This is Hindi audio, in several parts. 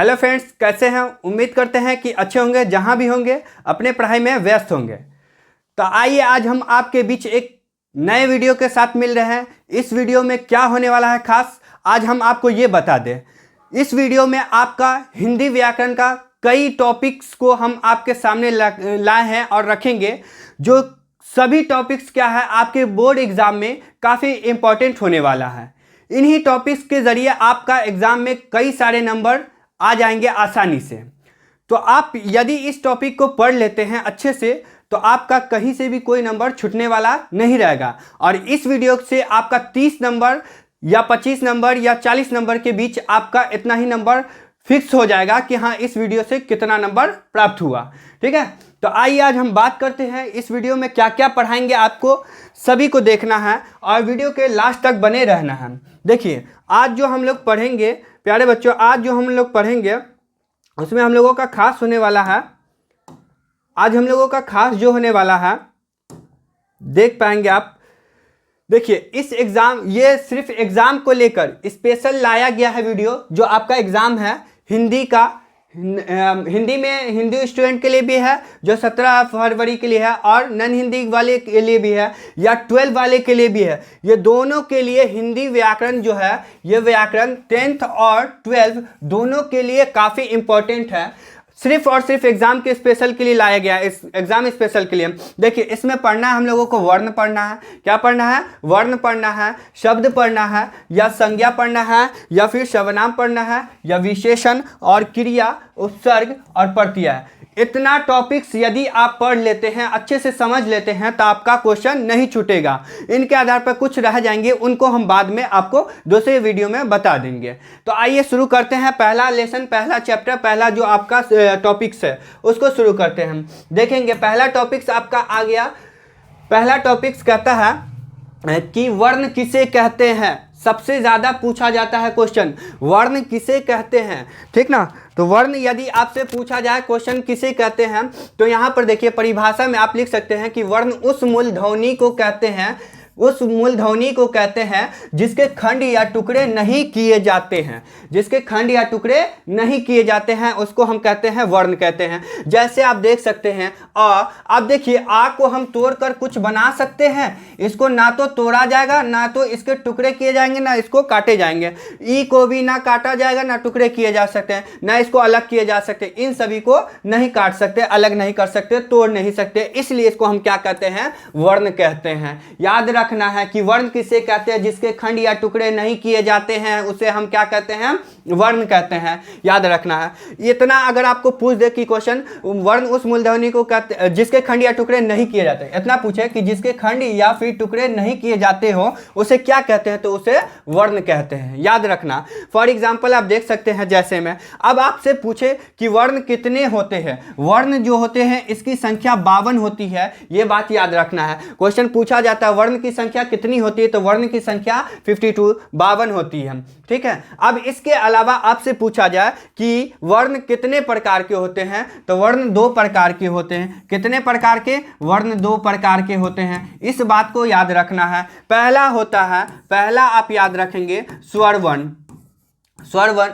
हेलो फ्रेंड्स, कैसे हैं? उम्मीद करते हैं कि अच्छे होंगे, जहां भी होंगे अपने पढ़ाई में व्यस्त होंगे। तो आइए आज हम आपके बीच एक नए वीडियो के साथ मिल रहे हैं। इस वीडियो में क्या होने वाला है खास, आज हम आपको ये बता दें। इस वीडियो में आपका हिंदी व्याकरण का कई टॉपिक्स को हम आपके सामने लाए हैं और रखेंगे, जो सभी टॉपिक्स क्या है आपके बोर्ड एग्जाम में काफ़ी इंपॉर्टेंट होने वाला है। इन्हीं टॉपिक्स के ज़रिए आपका एग्ज़ाम में कई सारे नंबर आ जाएंगे आसानी से। तो आप यदि इस टॉपिक को पढ़ लेते हैं अच्छे से तो आपका कहीं से भी कोई नंबर छूटने वाला नहीं रहेगा। और इस वीडियो से आपका 30 नंबर या 25 नंबर या 40 नंबर के बीच आपका इतना ही नंबर फिक्स हो जाएगा कि हाँ, इस वीडियो से कितना नंबर प्राप्त हुआ। ठीक है, तो आइए आज हम बात करते हैं इस वीडियो में क्या क्या पढ़ाएंगे, आपको सभी को देखना है और वीडियो के लास्ट तक बने रहना है। देखिए, आज जो हम लोग पढ़ेंगे प्यारे बच्चों, आज जो हम लोग पढ़ेंगे उसमें हम लोगों का खास होने वाला है। आज हम लोगों का खास जो होने वाला है, देख पाएंगे आप। देखिए, इस एग्जाम, ये सिर्फ एग्जाम को लेकर स्पेशल लाया गया है वीडियो। जो आपका एग्जाम है हिंदी का, हिंदी में हिंदी स्टूडेंट के लिए भी है जो 17 फरवरी के लिए है, और नॉन हिंदी वाले के लिए भी है, या 12 वाले के लिए भी है। ये दोनों के लिए हिंदी व्याकरण जो है, ये व्याकरण 10th और 12 दोनों के लिए काफ़ी इंपॉर्टेंट है। सिर्फ और सिर्फ एग्जाम के स्पेशल के लिए लाया गया है, इस एग्जाम स्पेशल के लिए। देखिए, इसमें पढ़ना है हम लोगों को वर्ण पढ़ना है। क्या पढ़ना है? वर्ण पढ़ना है, शब्द पढ़ना है, या संज्ञा पढ़ना है, या फिर सर्वनाम पढ़ना है, या विशेषण और क्रिया, उपसर्ग और प्रत्यय। इतना टॉपिक्स यदि आप पढ़ लेते हैं, अच्छे से समझ लेते हैं, तो आपका क्वेश्चन नहीं छूटेगा। इनके आधार पर कुछ रह जाएंगे, उनको हम बाद में आपको दूसरे वीडियो में बता देंगे। तो आइए शुरू करते हैं। पहला लेसन, पहला चैप्टर, पहला जो आपका टॉपिक्स है उसको शुरू करते हैं। हम देखेंगे पहला टॉपिक्स आपका आ गया। पहला टॉपिक्स कहता है कि वर्ण किसे कहते हैं। सबसे ज़्यादा पूछा जाता है क्वेश्चन, वर्ण किसे कहते हैं। ठीक ना, तो वर्ण यदि आपसे पूछा जाए क्वेश्चन किसे कहते हैं, तो यहाँ पर देखिए परिभाषा में आप लिख सकते हैं कि वर्ण उस मूल ध्वनि को कहते हैं, उस मूल ध्वनि को कहते हैं जिसके खंड या टुकड़े नहीं किए जाते हैं। जिसके खंड या टुकड़े नहीं किए जाते हैं उसको हम कहते हैं वर्ण कहते हैं। जैसे आप देख सकते हैं आप देखिए, आ को हम तोड़कर कुछ बना सकते हैं। इसको ना तो तोड़ा जाएगा, ना तो इसके टुकड़े किए जाएंगे, ना इसको काटे जाएंगे। ई को भी ना काटा जाएगा, ना टुकड़े किए जा सकते हैं, ना इसको अलग किए जा सकते। इन सभी को नहीं काट सकते, अलग नहीं कर सकते, तोड़ नहीं सकते, इसलिए इसको हम क्या कहते हैं? वर्ण कहते हैं। याद रखना है कि वर्ण किसे कहते हैं? जिसके खंड या टुकड़े नहीं किए जाते हैं उसे हम क्या कहते हैं? वर्ण कहते हैं। याद रखना है इतना। अगर आपको पूछ दे कि क्वेश्चन वर्ण उस मूलध्वनि को कहते जिसके खंड या टुकड़े नहीं किए जाते, इतना पूछे कि जिसके खंड या फिर टुकड़े नहीं किए जाते हो उसे क्या कहते हैं, तो उसे वर्ण कहते हैं। याद रखना। फॉर एग्जाम्पल आप देख सकते हैं, जैसे में अब आपसे पूछे कि वर्ण कितने होते हैं। वर्ण जो होते हैं इसकी संख्या 52 होती है। ये बात याद रखना है। क्वेश्चन पूछा जाता है वर्ण की संख्या कितनी होती है, तो वर्ण की संख्या 52 52 होती है। ठीक है, अब इसके अलावा आपसे पूछा जाए कि वर्ण कितने प्रकार के होते हैं, तो वर्ण 2 प्रकार के होते हैं। कितने प्रकार के? वर्ण 2 प्रकार के होते हैं। इस बात को याद रखना है। पहला होता है, पहला आप याद रखेंगे स्वर वर्ण। स्वर वर्ण,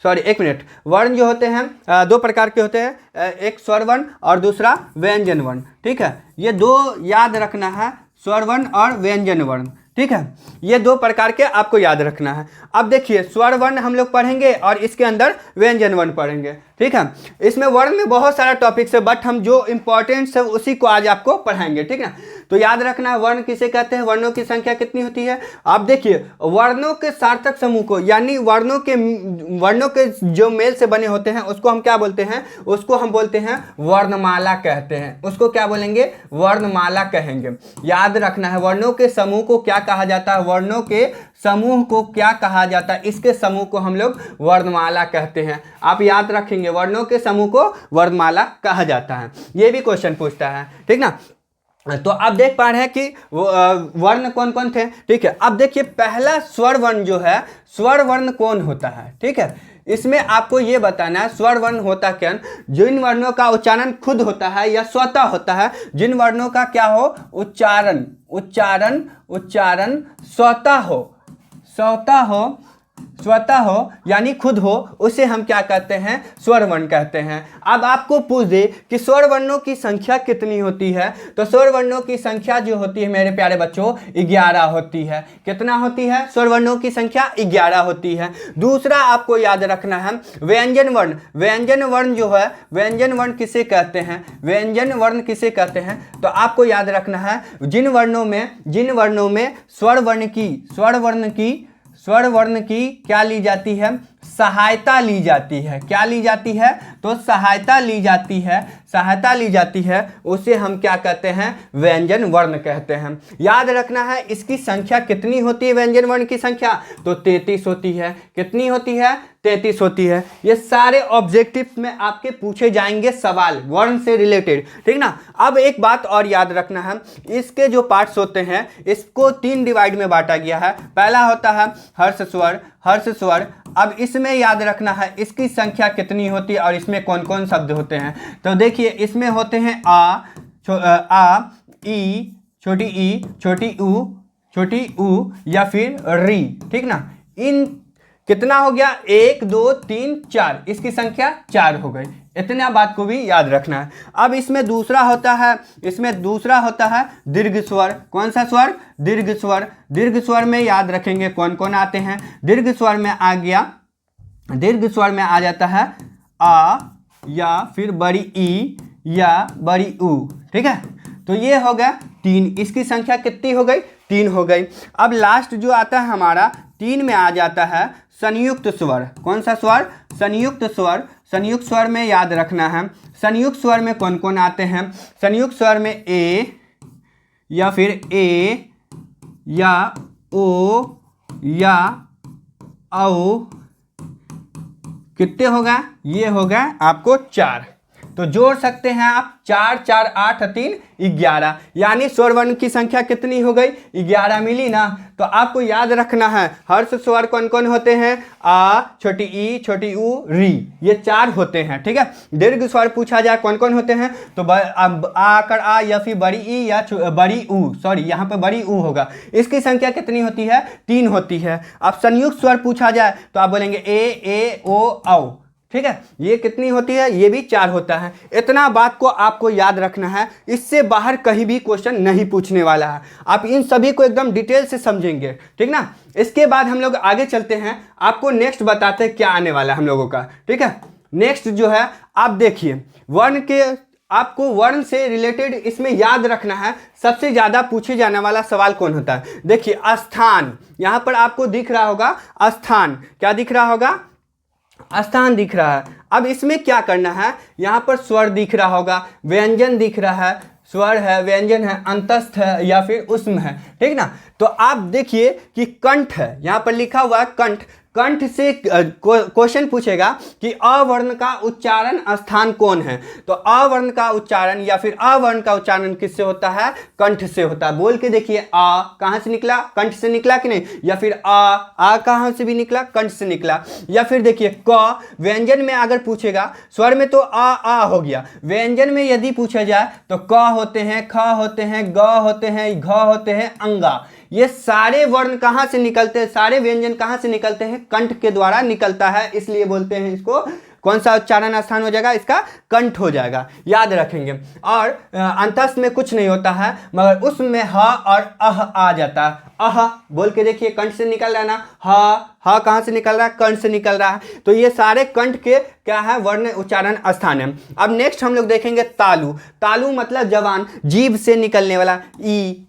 सॉरी एक मिनट, वर्ण जो होते हैं 2 प्रकार के होते हैं, एक स्वर वर्ण और दूसरा व्यंजन वर्ण। ठीक है, ये 2 याद रखना है, स्वर वर्ण और व्यंजन वर्ण। ठीक है, ये 2 प्रकार के आपको याद रखना है। अब देखिए, स्वर वर्ण हम लोग पढ़ेंगे और इसके अंदर व्यंजन वर्ण पढ़ेंगे। ठीक है, इसमें वर्ण में बहुत सारा टॉपिक्स है, बट हम जो इंपॉर्टेंट है उसी को आज आपको पढ़ाएंगे। ठीक है, तो याद रखना है वर्ण किसे कहते हैं, वर्णों की संख्या कितनी होती है। आप देखिए, वर्णों के सार्थक समूह को, यानी वर्णों के जो मेल से बने होते हैं उसको हम क्या बोलते हैं? उसको हम बोलते हैं वर्णमाला कहते हैं। उसको क्या बोलेंगे? वर्णमाला कहेंगे। याद रखना है, वर्णों के समूह को क्या कहा जाता है? वर्णों के समूह को क्या कहा जाता है? इसके समूह को हम लोग वर्णमाला कहते हैं। आप याद रखेंगे, वर्णों के समूह को वर्णमाला कहा जाता है। ये भी क्वेश्चन पूछता है। ठीक ना, तो आप देख पा रहे हैं कि वर्ण कौन कौन थे। ठीक है, अब देखिए पहला स्वर वर्ण जो है, स्वर वर्ण कौन होता है। ठीक है, इसमें आपको ये बताना है स्वर वर्ण होता क्या। जिन वर्णों का उच्चारण खुद होता है या स्वतः होता है, जिन वर्णों का क्या हो? उच्चारण स्वतः हो, स्वतः हो यानी खुद हो, उसे हम क्या कहते हैं? स्वर वर्ण कहते हैं। अब आपको पूछ दे कि स्वर वर्णों की संख्या कितनी होती है, तो स्वर वर्णों की संख्या जो होती है मेरे प्यारे बच्चों 11 होती है। कितना होती है? स्वर वर्णों की संख्या 11 होती है। दूसरा आपको याद रखना है व्यंजन वर्ण। व्यंजन वर्ण जो है, व्यंजन वर्ण किसे कहते हैं? व्यंजन वर्ण किसे कहते हैं? तो आपको याद रखना है जिन वर्णों में स्वर वर्ण की क्या ली जाती है? सहायता ली जाती है। क्या ली जाती है? तो सहायता ली जाती है, उसे हम क्या कहते हैं? व्यंजन वर्ण कहते हैं। याद रखना है इसकी संख्या कितनी होती है? व्यंजन वर्ण की संख्या तो 33 होती है। कितनी होती है? 33 होती है। ये सारे ऑब्जेक्टिव में आपके पूछे जाएंगे सवाल वर्ण से रिलेटेड, ठीक ना। अब एक बात और याद रखना है, इसके जो पार्ट्स होते हैं इसको 3 डिवाइड में बांटा गया है। पहला होता है हर्ष स्वर। अब इसमें याद रखना है इसकी संख्या कितनी होती है और इसमें कौन कौन शब्द होते हैं। तो देखिए इसमें होते हैं आ, ई, छोटी ऊ या फिर री, ठीक ना। इन कितना हो गया? 1 2 3 4, इसकी संख्या 4 हो गई। इतना बात को भी याद रखना है। अब इसमें दूसरा होता है दीर्घ स्वर। कौन सा स्वर? दीर्घ स्वर। दीर्घ स्वर में याद रखेंगे कौन कौन आते हैं। दीर्घ स्वर में आ जाता है आ या फिर बड़ी ई या बड़ी ऊ, ठीक है। तो ये हो गया 3, इसकी संख्या कितनी हो गई? 3 हो गई। अब लास्ट जो आता है हमारा 3 में आ जाता है संयुक्त स्वर। कौन सा स्वर? संयुक्त स्वर। संयुक्त स्वर में याद रखना है संयुक्त स्वर में कौन कौन आते हैं। संयुक्त स्वर में ए या फिर ए या ओ या औ, कितने होगा? ये होगा आपको 4। तो जोड़ सकते हैं आप 4 4 8 3 11, यानी स्वर वर्ण की संख्या कितनी हो गई? 11 मिली ना। तो आपको याद रखना है हर्ष स्वर कौन कौन होते हैं? आ, छोटी ई, छोटी ऊ, री, ये 4 होते हैं, ठीक है। दीर्घ स्वर पूछा जाए कौन कौन होते हैं, तो आकर आ या फिर बड़ी ई या बड़ी ऊ, सॉरी यहाँ पे बड़ी ऊ होगा। इसकी संख्या कितनी होती है? 3 होती है। अब संयुक्त स्वर पूछा जाए तो आप बोलेंगे ए ओ औ, ठीक है। ये कितनी होती है? ये भी 4 होता है। इतना बात को आपको याद रखना है, इससे बाहर कहीं भी क्वेश्चन नहीं पूछने वाला है। आप इन सभी को एकदम डिटेल से समझेंगे, ठीक ना। इसके बाद हम लोग आगे चलते हैं, आपको नेक्स्ट बताते हैं क्या आने वाला है हम लोगों का, ठीक है। नेक्स्ट जो है आप देखिए आपको वर्ण से रिलेटेड इसमें याद रखना है सबसे ज्यादा पूछे जाने वाला सवाल कौन होता है। देखिए स्थान, यहां पर आपको दिख रहा होगा स्थान। क्या दिख रहा होगा? स्थान दिख रहा है। अब इसमें क्या करना है, यहां पर स्वर दिख रहा होगा, व्यंजन दिख रहा है, स्वर है, व्यंजन है, अंतस्थ है या फिर उष्म है, ठीक ना। तो आप देखिए कि कंठ है, यहां पर लिखा हुआ है कंठ। कंठ से क्वेश्चन पूछेगा कि अवर्ण का उच्चारण स्थान कौन है। तो अवर्ण का उच्चारण या फिर अवर्ण का उच्चारण किससे होता है? कंठ से होता है। बोल के देखिए, आ कहां से निकला? कंठ से निकला कि नहीं? या फिर आ कहां से भी निकला? कंठ से निकला। या फिर देखिए क, व्यंजन में अगर पूछेगा, स्वर में तो आ हो गया, व्यंजन में यदि पूछा जाए तो क होते हैं, ख होते हैं, ग होते हैं, घ होते हैं, अंगा। ये सारे वर्ण कहां से निकलते हैं? सारे व्यंजन कहां से निकलते हैं? कंठ के द्वारा निकलता है, इसलिए बोलते हैं इसको कौन सा उच्चारण स्थान हो जाएगा? इसका कंठ हो जाएगा, याद रखेंगे। और अंतस्थ में कुछ नहीं होता है, मगर उसमें ह और अह आ जाता है। अह बोल के देखिए, कंठ से निकल रहा है ना, ह कहां से निकल रहा है? कंठ से निकल रहा है। तो ये सारे कंठ के क्या है? वर्ण उच्चारण स्थान है। अब नेक्स्ट हम लोग देखेंगे तालु। तालु मतलब जवान, जीभ से निकलने वाला। ई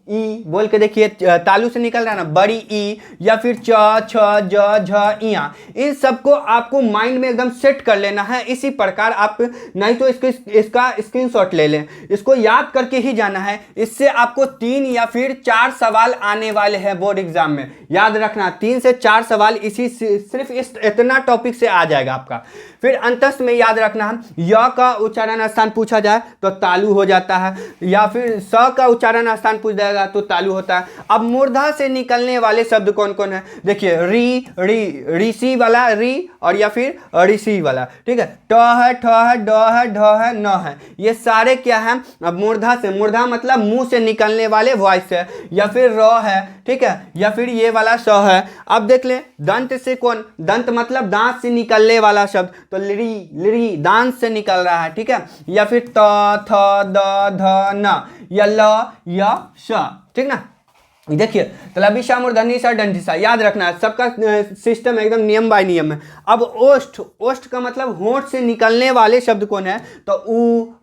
बोल के देखिए, तालु से निकल रहा है ना, बड़ी ई या फिर च, छ, ज, झ, इया। इन सबको आपको माइंड में एकदम सेट कर लेना है। इसी प्रकार आप नहीं तो इसका स्क्रीनशॉट ले लें, इसको याद करके ही जाना है। इससे आपको 3 या फिर 4 सवाल आने वाले हैं बोर्ड एग्जाम में। याद रखना 3 से 4 सवाल इसी सिर्फ इस इतना टॉपिक से आ जाएगा आपका। फिर अंतस्थ में याद रखना है, य का उच्चारण स्थान पूछा जाए तो तालु हो जाता है, या फिर स का उच्चारण स्थान पूछ जाएगा तो तालु होता है। अब मूर्धा से निकलने वाले शब्द कौन कौन है? देखिए री, ऋषि वाला री, और या फिर ऋषि वाला। ठीक है, ट है, ठ है, ड है, ढ है, न है, ये सारे क्या है, अब मूर्धा से, मूर्धा मतलब मुंह से निकलने वाले वॉइस है, या फिर र है, ठीक है, या फिर ये वाला स है। अब देख ले दंत से कौन, दंत मतलब दांत से निकलने वाला शब्द, तो लिरी, लिरी दांत से निकल रहा है, ठीक है, या फिर त, थ, द, ध, न, या ल, य, श, ठीक ना। देखिए तलबी सा मूर्धनी सा दंडी सा, याद रखना है, सबका सिस्टम एकदम नियम बाय नियम है। अब ओष्ठ, ओष्ठ का मतलब होंठ से निकलने वाले शब्द कौन है, तो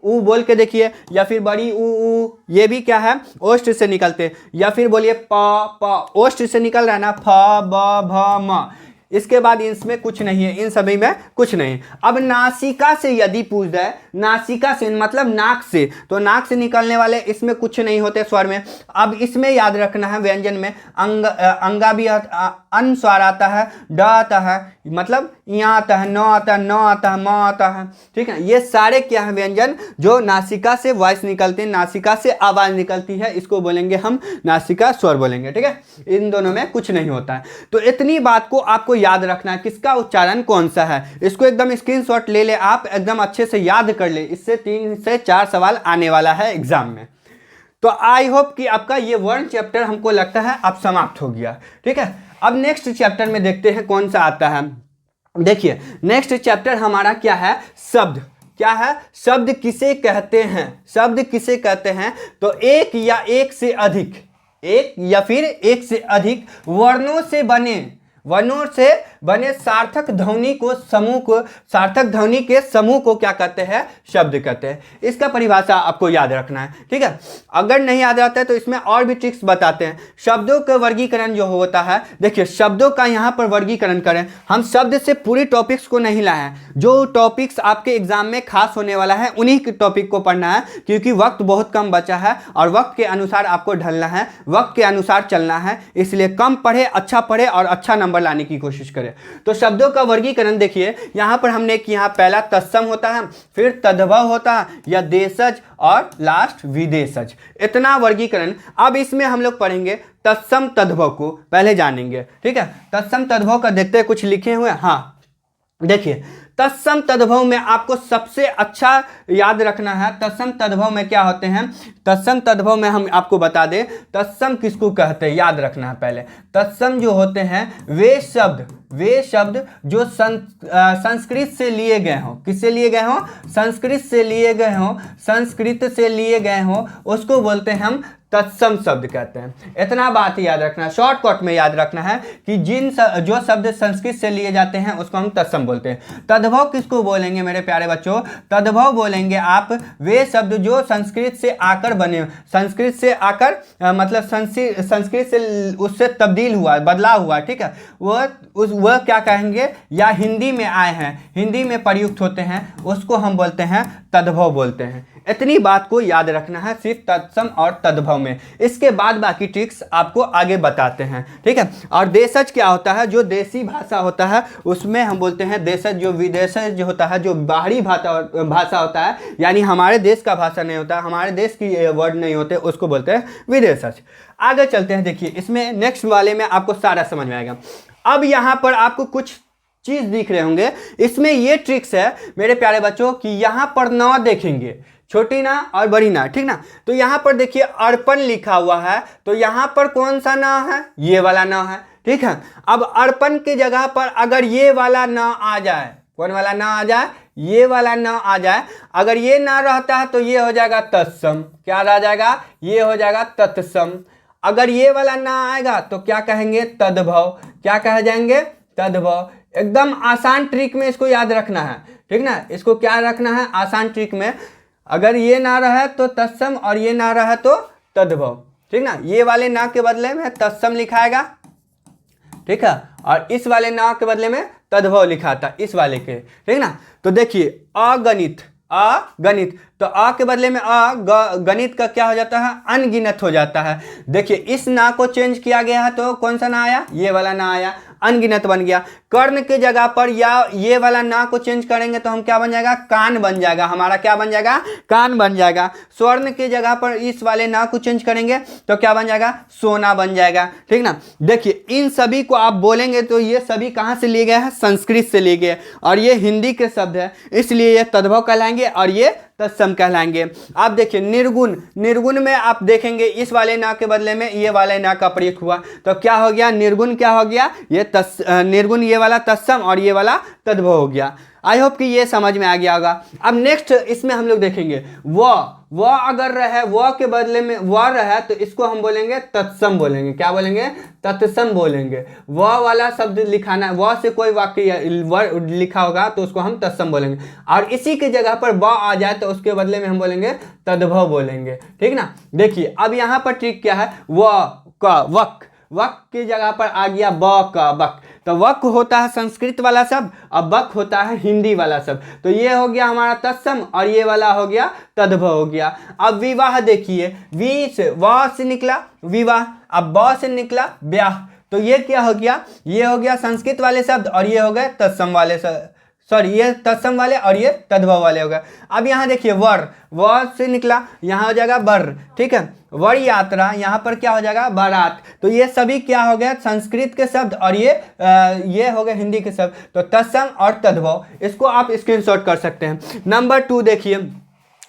ऊ बोल के देखिए, या फिर बड़ी ऊ, ये भी क्या है, ओष्ठ से निकलते, या फिर बोलिए प, ओष्ठ से निकल रहा है ना, फ, ब, भ, म। इसके बाद इसमें कुछ नहीं है, इन सभी में कुछ नहीं। अब नासिका से यदि पूछ दे, नासिका से मतलब नाक से, तो नाक से निकलने वाले इसमें कुछ नहीं होते स्वर में। अब इसमें याद रखना है व्यंजन में अंगा भी अन स्वर आता है, ड आता है, मतलब यहाँ आता है, न आता है, न आता है, म आता है, ठीक है। ये सारे क्या है व्यंजन जो नासिका से वॉइस निकलते हैं, नासिका से आवाज निकलती है, इसको बोलेंगे हम नासिका स्वर बोलेंगे, ठीक है। इन दोनों में कुछ नहीं होता है। तो इतनी बात को आपको याद रखना है, किसका उच्चारण कौन सा है, इसको एकदम स्क्रीनशॉट ले ले आप, एकदम अच्छे से याद कर ले, इससे 3 से 4 सवाल आने वाला है एग्जाम में। तो आई होप कि आपका ये वर्ण चैप्टर हमको लगता है अब समाप्त हो गया, ठीक है। अब नेक्स्ट चैप्टर में देखते हैं कौन सा आता है। देखिए नेक्स्ट चैप्टर हमारा क्या है, शब्द। क्या है, शब्द किसे कहते हैं, शब्द किसे कहते हैं, तो एक या एक से अधिक, एक या फिर एक से अधिक वर्णों से बने सार्थक ध्वनि को समूह को, सार्थक ध्वनि के समूह को क्या कहते हैं, शब्द कहते हैं। इसका परिभाषा आपको याद रखना है, ठीक है। अगर नहीं याद आता है तो इसमें और भी ट्रिक्स बताते हैं। शब्दों का वर्गीकरण जो होता है, देखिए शब्दों का यहाँ पर वर्गीकरण करें, हम शब्द से पूरी टॉपिक्स को नहीं लाए हैं, जो टॉपिक्स आपके एग्जाम में खास होने वाला है उन्हीं के टॉपिक को पढ़ना है, क्योंकि वक्त बहुत कम बचा है और वक्त के अनुसार आपको ढलना है, वक्त के अनुसार चलना है, इसलिए कम पढ़े, अच्छा पढ़े और अच्छा नंबर लाने की कोशिश करें। तो शब्दों का वर्गीकरण देखिए, यहां पर हमने कि यहाँ पहला तत्सम होता है, फिर तद्भव होता है, या देशज, और लास्ट विदेशज, इतना वर्गीकरण। अब इसमें हम लोग पढ़ेंगे तत्सम तद्भव को, पहले जानेंगे, ठीक है। तत्सम तद्भव का देखते हैं, कुछ लिखे हुए, हाँ देखिए तत्सम तद्भव में आपको सबसे अच्छा याद रखना है, तत्सम तद्भव में क्या होते हैं, तत्सम तद्भव में हम आपको बता दें तत्सम किसको कहते हैं, याद रखना है पहले। तत्सम जो होते हैं वे शब्द जो संस्कृत से लिए गए हों, किससे लिए गए हों, संस्कृत से लिए गए हों, संस्कृत से लिए गए हों, उसको बोलते हैं हम तत्सम शब्द कहते हैं। इतना बात याद रखना है, शॉर्टकट में याद रखना है कि जो शब्द संस्कृत से लिए जाते हैं उसको हम तत्सम बोलते हैं। तद्भव किसको बोलेंगे मेरे प्यारे बच्चों, तद्भव बोलेंगे आप वे शब्द जो संस्कृत से आकर बने, संस्कृत से आकर मतलब संस्कृत से उससे तब्दील हुआ, बदला हुआ, ठीक है, वह क्या कहेंगे, या हिंदी में आए हैं, हिंदी में प्रयुक्त होते हैं, उसको हम बोलते हैं तद्भव बोलते हैं। इतनी बात को याद रखना है सिर्फ तत्सम और तद्भव में। इसके बाद बाकी ट्रिक्स आपको आगे बताते हैं, ठीक है। और देशज क्या होता है, जो देसी भाषा होता है उसमें हम बोलते हैं देशज, जो विदेशज होता है, जो बाहरी भाषा होता है, यानी हमारे देश का भाषा नहीं होता, हमारे देश की वर्ड नहीं होते, उसको बोलते हैं विदेशज। आगे चलते हैं, देखिए इसमें नेक्स्ट वाले में आपको सारा समझ में आएगा। अब यहाँ पर आपको कुछ चीज दिख रहे होंगे, इसमें ये ट्रिक्स है मेरे प्यारे बच्चों कि यहाँ पर न देखेंगे, छोटी ना और बड़ी ना, ठीक ना। तो यहाँ पर देखिए अर्पण लिखा हुआ है, तो यहाँ पर कौन सा ना है, ये वाला ना है, ठीक है। अब अर्पण की जगह पर अगर ये वाला ना आ जाए, कौन वाला ना आ जाए, ये वाला ना आ जाए, अगर ये ना रहता है तो ये हो जाएगा तत्सम, क्या रह जाएगा, ये हो जाएगा तत्सम। अगर ये वाला ना आएगा तो क्या कहेंगे, तद्भव, क्या कह जाएंगे, तद्भव। एकदम आसान ट्रिक में इसको याद रखना है, ठीक ना, इसको क्या रखना है, आसान ट्रिक में, अगर ये ना रहे तो तत्सम और ये ना रहे तो तद्भव, ठीक ना। ये वाले ना के बदले में तत्सम लिखाएगा, ठीक है, और इस वाले ना के बदले में तद्भव लिखा था, इस वाले के, ठीक ना। तो देखिए अगणित, अगणित, तो तो अ के बदले में गणित का क्या हो जाता है, अनगिनत हो जाता है। देखिए इस ना को चेंज किया गया है तो कौन सा ना आया, ये वाला ना आया, अनगिनत बन गया। कर्ण के जगह पर या ये वाला ना को चेंज करेंगे तो हम क्या बन जाएगा, कान बन जाएगा, हमारा क्या बन जाएगा, कान बन जाएगा। स्वर्ण के जगह पर इस वाले ना को चेंज करेंगे तो क्या बन जाएगा, सोना बन जाएगा। ठीक ना। देखिए इन सभी को आप बोलेंगे तो ये सभी कहाँ से लिए गए हैं, संस्कृत से लिए गए, और ये हिंदी के शब्द है, इसलिए ये तद्भव कहलाएंगे और ये तत्सम कहलाएंगे। आप देखिए निर्गुण, निर्गुण में आप देखेंगे इस वाले ना के बदले में ये वाले ना का प्रयोग हुआ तो क्या हो गया, निर्गुण क्या हो गया, ये निर्गुण ये वाला तत्सम और ये वाला तद्भव हो गया। आई होप कि ये समझ में आ गया होगा। अब नेक्स्ट इसमें हम लोग देखेंगे व अगर रहे, व के बदले में व रहे तो इसको हम बोलेंगे तत्सम बोलेंगे। क्या बोलेंगे, तत्सम बोलेंगे। व वाला शब्द लिखाना, व से कोई वाक्य लिखा होगा तो उसको हम तत्सम बोलेंगे, और इसी के जगह पर व आ जाए तो उसके बदले में हम बोलेंगे तद्भव बोलेंगे। ठीक ना। देखिए अब यहाँ पर ट्रिक क्या है, व का वक, वक की जगह पर आ गया ब का बक, तो वक होता है संस्कृत वाला शब्द और बक होता है हिंदी वाला शब्द, तो ये हो गया हमारा तत्सम और ये वाला हो गया तद्भव हो गया। अब विवाह देखिए, वी से व से निकला विवाह, अब ब से निकला ब्याह, तो ये क्या हो गया, ये हो गया संस्कृत वाले शब्द और ये हो गए तत्सम वाले सॉरी ये तत्सम वाले और ये तद्भव वाले हो गए। अब यहाँ देखिए वर, वर से निकला, यहाँ हो जाएगा बर। ठीक है, वर यात्रा, यहाँ पर क्या हो जाएगा, बारात, तो ये सभी क्या हो गया, संस्कृत के शब्द और ये हो गए हिंदी के शब्द, तो तत्सम और तद्भव। इसको आप स्क्रीनशॉट कर सकते हैं। नंबर 2 देखिए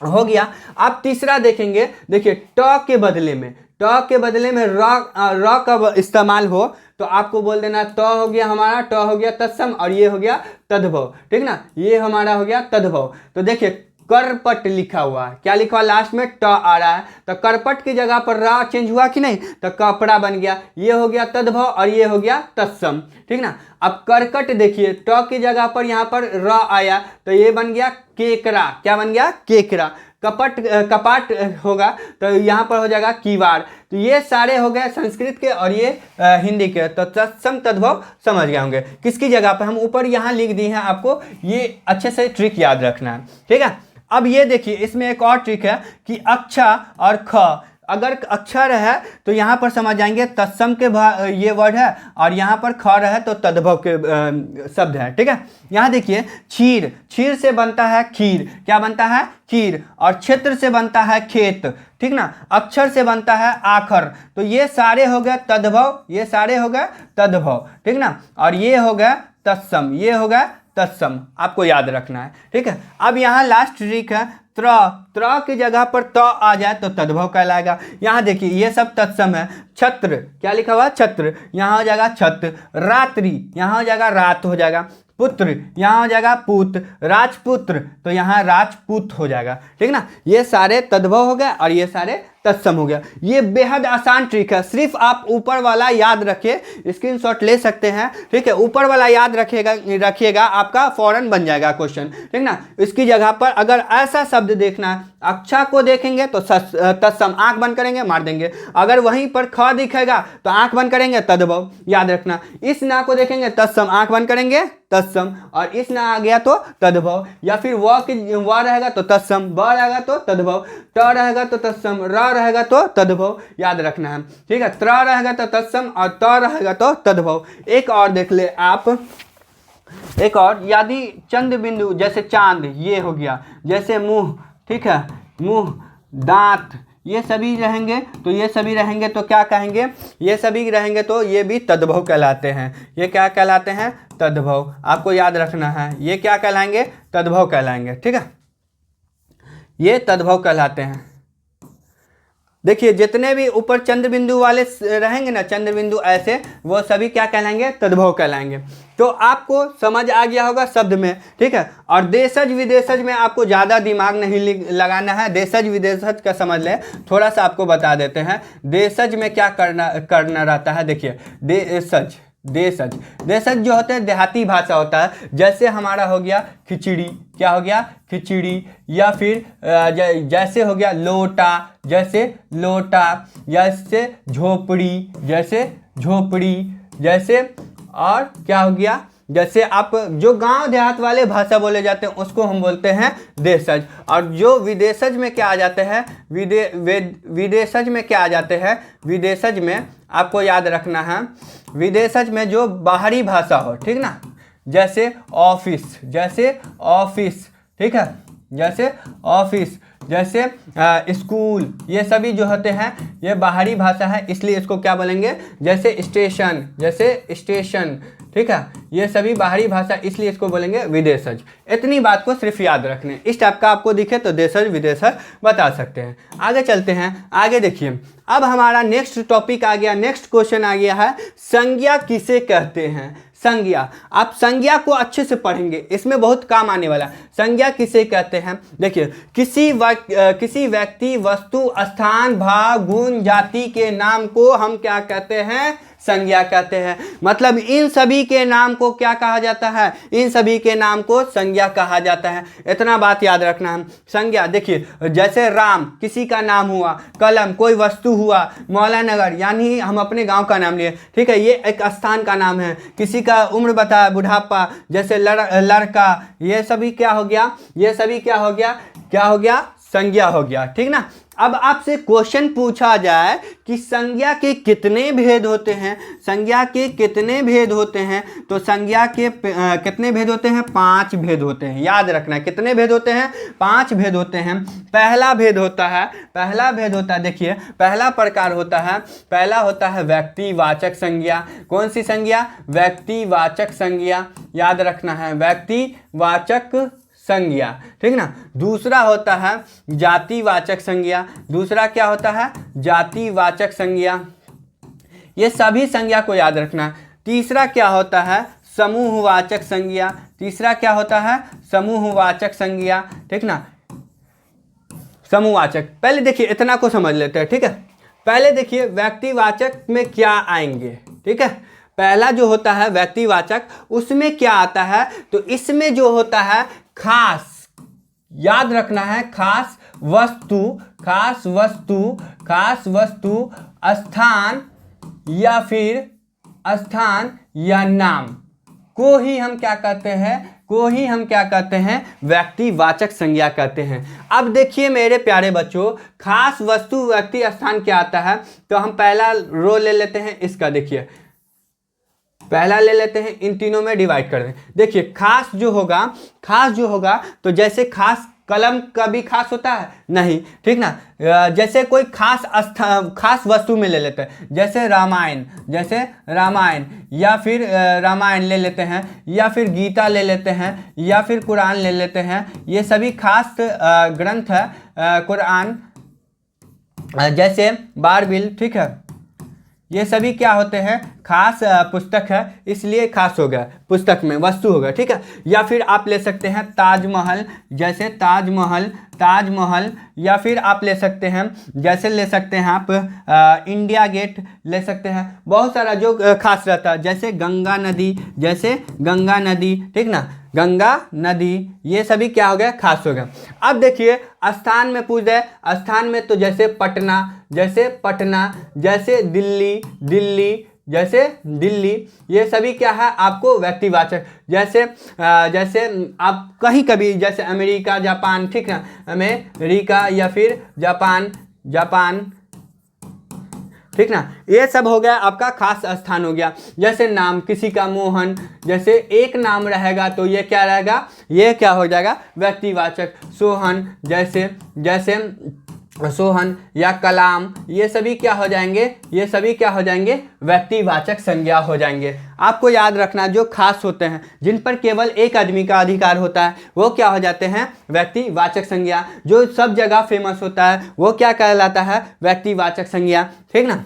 हो गया। आप तीसरा देखेंगे, देखिए ट के बदले में, ट के बदले में र का इस्तेमाल हो तो आपको बोल देना त हो गया हमारा, ट हो गया तत्सम और ये हो गया तद्भव। ठीक ना, ये हमारा हो गया तद्भव। तो देखिए करपट लिखा हुआ है, क्या लिखा हुआ लास्ट में ट आ रहा है, तो करपट की जगह पर रा चेंज हुआ कि नहीं, तो कपड़ा बन गया, ये हो गया तद्भव और ये हो गया तत्सम। ठीक ना। अब करकट देखिए, ट की जगह पर यहाँ पर र आया तो ये बन गया केकरा, क्या बन गया, केकरा। कपट कपाट होगा तो यहाँ पर हो जाएगा कीवाड़। तो ये सारे हो गए संस्कृत के और ये हिंदी के, तो तत्सम तद्भव समझ गए होंगे। किसकी जगह पर हम ऊपर यहाँ लिख दिए हैं, आपको ये अच्छे से ट्रिक याद रखना है। ठीक है। अब ये देखिए इसमें एक और ट्रिक है कि अक्षा और ख, अगर अक्षर है तो यहाँ पर समझ जाएंगे तत्सम के ये वर्ड है और यहाँ पर ख रहे तो तद्भव के शब्द है। ठीक है। यहाँ देखिए क्षीर, क्षीर से बनता है खीर, क्या बनता है, खीर, और क्षेत्र से बनता है खेत। ठीक ना। अक्षर से बनता है आखर, तो ये सारे हो गए तद्भव, ये सारे हो गए तद्भव। ठीक ना। और ये हो गया तत्सम, ये हो गया तत्सम, आपको याद रखना है। ठीक है। अब यहाँ लास्ट ट्रिक है त्र, त्र की जगह पर त आ जाए तो तद्भव कहलाएगा। यहाँ देखिए ये सब तत्सम है। छत्र, क्या लिखा हुआ, छत्र, यहाँ हो जाएगा छत्र। रात्रि, यहाँ हो जाएगा रात हो जाएगा। पुत्र, यहाँ हो जाएगा पुत। राजपुत्र, तो यहाँ राजपूत हो जाएगा। ठीक ना। ये सारे तद्भव हो गए और ये सारे तत्सम हो गया। ये बेहद आसान ट्रिक है, सिर्फ आप ऊपर वाला याद रखिए, स्क्रीनशॉट ले सकते हैं। ठीक है, ऊपर वाला याद रखिएगा, आपका फौरन बन जाएगा क्वेश्चन। ठीक ना। इसकी जगह पर अगर ऐसा शब्द देखना है, अक्षा को देखेंगे तो तत्सम, आंख बंद करेंगे मार देंगे। अगर वहीं पर ख दिखेगा तो आंख बंद करेंगे तद्भव, याद रखना। इस ना को देखेंगे तत्सम, आंख बंद करेंगे तत्सम, और इस ना आ गया तो तद्भव, या फिर व रहेगा तो तत्सम, ब रहेगा तो तद्भव, ट रहेगा तो तत्सम, र रहेगा तो तद्भव, याद रखना है। ठीक है। त्र रहेगा तो तत्सम और त रहेगा तो तद्भव। एक और देख ले आप, एक और, यदि चंद बिंदु जैसे चांद, ये हो गया, जैसे मुंह, ठीक है, मुंह, दांत, ये सभी रहेंगे तो ये सभी रहेंगे तो क्या कहेंगे, ये सभी रहेंगे तो ये भी तद्भव कहलाते हैं। ये क्या कहलाते हैं, तद्भव, आपको याद रखना है। ये क्या कहलाएंगे, तद्भव कहलाएंगे। ठीक है, ये तद्भव कहलाते हैं। देखिए जितने भी ऊपर चंद्र बिंदु वाले रहेंगे ना, चंद्र बिंदु ऐसे, वो सभी क्या कहलाएंगे, तद्भव कहलाएंगे। तो आपको समझ आ गया होगा शब्द में। ठीक है। और देशज विदेशज में आपको ज़्यादा दिमाग नहीं लगाना है, देशज विदेशज का समझ लें। थोड़ा सा आपको बता देते हैं देशज में क्या करना रहता है। देखिए देशज, देशज जो होते हैं देहाती भाषा होता है। जैसे हमारा हो गया खिचड़ी, क्या हो गया, खिचड़ी, या फिर जैसे हो गया लोटा, जैसे लोटा, जैसे झोपड़ी, जैसे झोपड़ी, जैसे, और क्या हो गया, जैसे आप जो गांव देहात वाले भाषा बोले जाते हैं उसको हम बोलते हैं देशज, और जो विदेशज में क्या आ जाते हैं, विदेशज में क्या आ जाते हैं, विदेशज में आपको याद रखना है, विदेशज में जो बाहरी भाषा हो, ठीक ना, जैसे ऑफिस, जैसे ऑफिस, ठीक है, जैसे ऑफिस, जैसे स्कूल, ये सभी जो होते हैं ये बाहरी भाषा है, इसलिए इसको क्या बोलेंगे, जैसे स्टेशन, जैसे स्टेशन, ठीक है, ये सभी बाहरी भाषा, इसलिए इसको बोलेंगे विदेशज। इतनी बात को सिर्फ याद रखने, इस टाइप का आपको दिखे तो देशज विदेशज बता सकते हैं। आगे चलते हैं, आगे देखिए, अब हमारा नेक्स्ट टॉपिक आ गया, नेक्स्ट क्वेश्चन आ गया है, संज्ञा किसे कहते हैं। संज्ञा, आप संज्ञा को अच्छे से पढ़ेंगे, इसमें बहुत काम आने वाला। संज्ञा किसे कहते हैं, देखिए, किसी व्यक्ति, वस्तु, स्थान, भाव, गुण, जाति के नाम को हम क्या कहते हैं, संज्ञा कहते हैं। मतलब इन सभी के नाम को क्या कहा जाता है, इन सभी के नाम को संज्ञा कहा जाता है। इतना बात याद रखना है। संज्ञा देखिए, जैसे राम किसी का नाम हुआ, कलम कोई वस्तु हुआ, मौलानगर यानी हम अपने गांव का नाम लिए, ठीक है, ये एक स्थान का नाम है। किसी का उम्र बताया, बुढ़ापा, जैसे लड़का, ये सभी क्या हो गया, ये सभी क्या हो गया, क्या हो गया, संज्ञा हो गया, ठीक ना। अब आपसे क्वेश्चन पूछा जाए कि संज्ञा के कितने भेद होते हैं, संज्ञा के कितने भेद होते हैं, तो संज्ञा के कितने भेद होते हैं, 5 भेद होते हैं। याद रखना, कितने भेद होते हैं, 5 भेद होते हैं। पहला भेद होता है, देखिए, पहला प्रकार होता है, पहला होता है व्यक्तिवाचक संज्ञा। कौन सी संज्ञा, व्यक्तिवाचक संज्ञा, याद रखना है, व्यक्तिवाचक संज्ञा, ठीक ना। दूसरा होता है जातिवाचक संज्ञा, दूसरा क्या होता है, जातिवाचक संज्ञा, ये सभी संज्ञा को याद रखना। तीसरा क्या होता है, समूहवाचक संज्ञा, तीसरा क्या होता है, समूहवाचक संज्ञा, ठीक ना, समूहवाचक। पहले देखिए, इतना को समझ लेते हैं, ठीक है। पहले देखिए व्यक्तिवाचक में क्या आएंगे, ठीक है। पहला जो होता है व्यक्तिवाचक, उसमें क्या आता है, तो इसमें जो होता है खास, याद रखना है, खास वस्तु, खास वस्तु, खास वस्तु, स्थान या फिर स्थान या नाम को ही हम क्या कहते हैं, को ही हम क्या कहते हैं, व्यक्तिवाचक संज्ञा कहते हैं। अब देखिए मेरे प्यारे बच्चों, खास वस्तु, व्यक्ति, स्थान क्या आता है, तो हम पहला रो ले लेते हैं इसका। देखिए पहला ले लेते हैं, इन तीनों में डिवाइड कर दें। देखिए खास जो होगा तो जैसे खास कलम का भी खास होता है नहीं, ठीक ना। जैसे कोई खास वस्तु में ले लेते हैं, जैसे रामायण, या फिर रामायण ले लेते हैं, या फिर गीता ले लेते हैं, या फिर कुरान ले लेते हैं। ये सभी खास ग्रंथ है। कुरान, जैसे बाइबिल, ठीक है, ये सभी क्या होते हैं, खास पुस्तक है, इसलिए खास हो गया, पुस्तक में वस्तु होगा, ठीक है। या फिर आप ले सकते हैं ताजमहल, जैसे ताजमहल, या फिर आप ले सकते हैं, जैसे ले सकते हैं आप इंडिया गेट ले सकते हैं। बहुत सारा जो खास रहता है, जैसे गंगा नदी, ठीक ना, गंगा नदी, ये सभी क्या हो गया, खास हो गया। अब देखिए स्थान में पूछ रहे, स्थान में तो जैसे पटना, जैसे दिल्ली, ये सभी क्या है आपको व्यक्तिवाचक। जैसे आप कहीं कभी, जैसे अमेरिका, जापान, ठीक ना, अमेरिका या फिर जापान, ठीक ना, ये सब हो गया आपका खास स्थान हो गया। जैसे नाम, किसी का मोहन, जैसे एक नाम रहेगा तो ये क्या रहेगा, ये क्या हो जाएगा, व्यक्तिवाचक। सोहन, जैसे सोहन या कलाम, ये सभी क्या हो जाएंगे, व्यक्तिवाचक संज्ञा हो जाएंगे। आपको याद रखना, जो खास होते हैं, जिन पर केवल एक आदमी का अधिकार होता है, वो क्या हो जाते हैं, व्यक्तिवाचक संज्ञा। जो सब जगह फेमस होता है, वो क्या कहलाता है, व्यक्तिवाचक संज्ञा, ठीक ना।